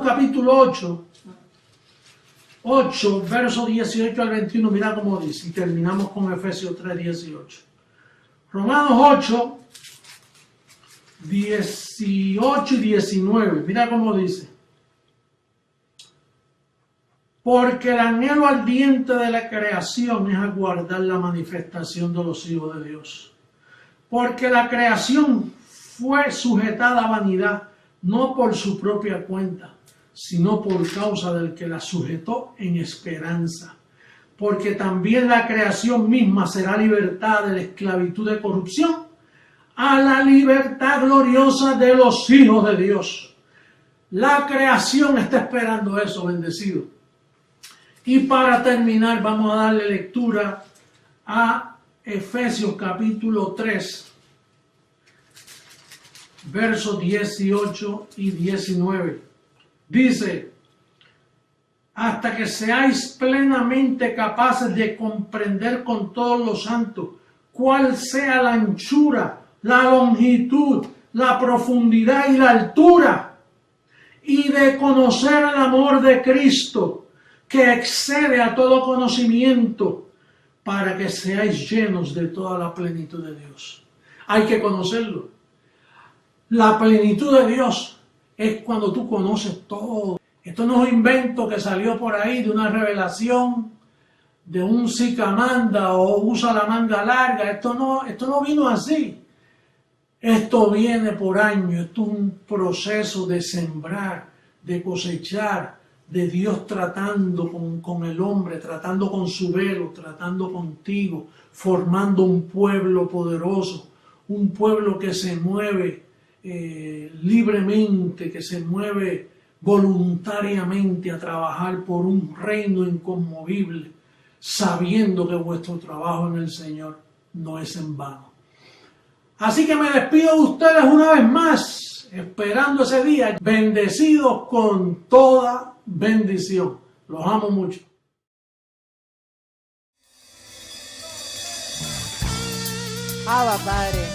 capítulo 8, versos 18 al 21, mira cómo dice, y terminamos con Efesios 3, 18. Romanos 8, 18 y 19, mira cómo dice. Porque el anhelo ardiente de la creación es aguardar la manifestación de los hijos de Dios. Porque la creación fue sujetada a vanidad, no por su propia cuenta, sino por causa del que la sujetó en esperanza. Porque también la creación misma será libertada de la esclavitud de corrupción a la libertad gloriosa de los hijos de Dios. La creación está esperando eso, bendecido. Y para terminar, vamos a darle lectura a Efesios capítulo 3, versos 18 y 19. Dice, hasta que seáis plenamente capaces de comprender con todos los santos cuál sea la anchura, la longitud, la profundidad y la altura, y de conocer el amor de Cristo, que excede a todo conocimiento, para que seáis llenos de toda la plenitud de Dios. Hay que conocerlo. La plenitud de Dios es cuando tú conoces todo. Esto no es un invento que salió por ahí de una revelación, de un sicamanda o usa la manga larga. Esto no vino así. Esto viene por años. Esto es un proceso de sembrar, de cosechar, de Dios tratando con el hombre, tratando con su velo, tratando contigo, formando un pueblo poderoso, un pueblo que se mueve libremente, que se mueve voluntariamente a trabajar por un reino inconmovible, sabiendo que vuestro trabajo en el Señor no es en vano. Así que me despido de ustedes una vez más, esperando ese día, bendecidos con toda bendición. Los amo mucho. Abba, Padre.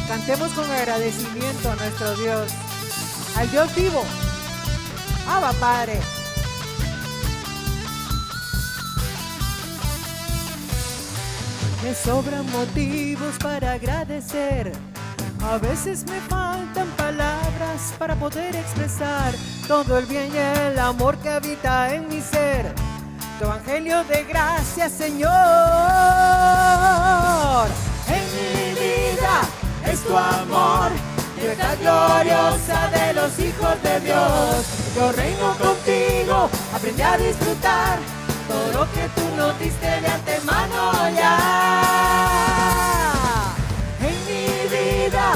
Cantemos con agradecimiento a nuestro Dios, al Dios vivo. Abba, Padre. Me sobran motivos para agradecer. A veces me faltan palabras para poder expresar todo el bien y el amor que habita en mi ser. Tu evangelio de gracia, Señor. En mi vida es tu amor, libertad gloriosa de los hijos de Dios. Yo reino contigo, aprendí a disfrutar todo lo que tú nos diste de antemano ya. En mi vida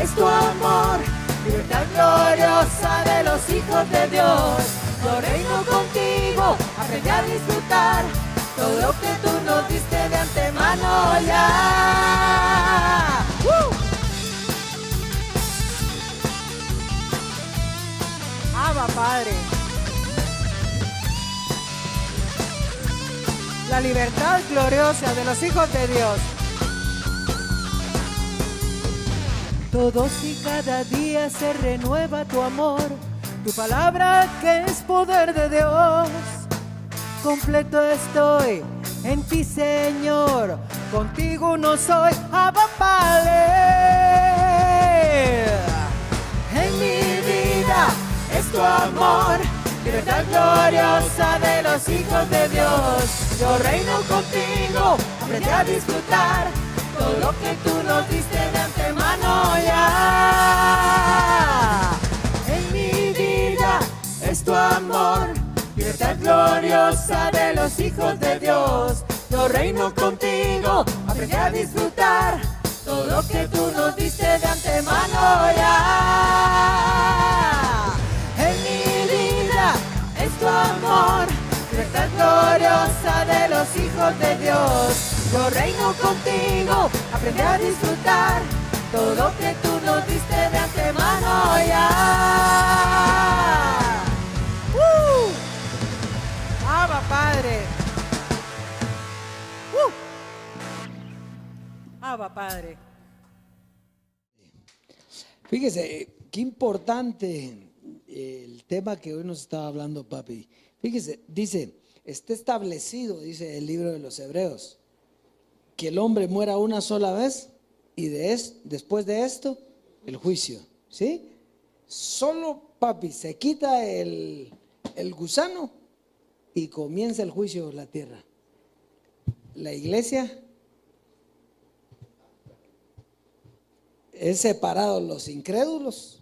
es tu amor, libertad gloriosa de los hijos de Dios. Yo reino contigo, aprendí a disfrutar todo lo que tú nos diste de antemano ya. Abba, Padre. La libertad gloriosa de los hijos de Dios. Todos y cada día se renueva tu amor, tu palabra que es poder de Dios. Completo estoy en ti, Señor, contigo no soy, Abba, Padre. En mi vida es tu amor, libertad gloriosa de los hijos de Dios. Yo reino contigo, aprendí a disfrutar todo lo que tú nos diste de antemano ya. En mi vida es tu amor, libertad gloriosa de los hijos de Dios. Yo reino contigo, aprendí a disfrutar todo lo que tú nos diste de antemano ya. En mi vida es tu amor, libertad gloriosa de los hijos de Dios. Yo reino contigo, aprendí a disfrutar todo lo que tú nos diste de antemano ya. Abba, Padre. Abba, Padre. Fíjese, qué importante el tema que hoy nos estaba hablando, papi. Fíjese, dice, está establecido, dice el libro de los Hebreos, que el hombre muera una sola vez y después de esto, el juicio. ¿Sí? Solo, papi, se quita el gusano y comienza el juicio de la tierra. La iglesia es separado los incrédulos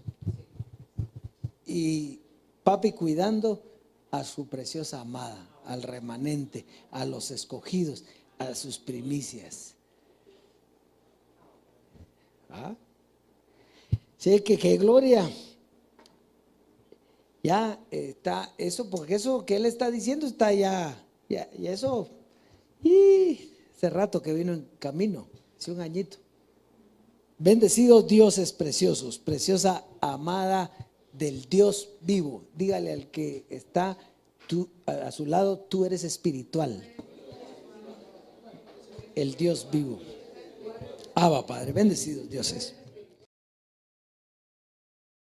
y papi cuidando a su preciosa amada, al remanente, a los escogidos, a sus primicias. ¿Ah? Sí, que gloria. Ya está eso, porque eso que él está diciendo está ya eso. Y hace rato que vino en camino, hace un añito. Bendecidos dioses preciosos, preciosa amada del Dios vivo. Dígale al que está a su lado, tú eres espiritual. El Dios vivo. Abba, Padre, bendecidos dioses.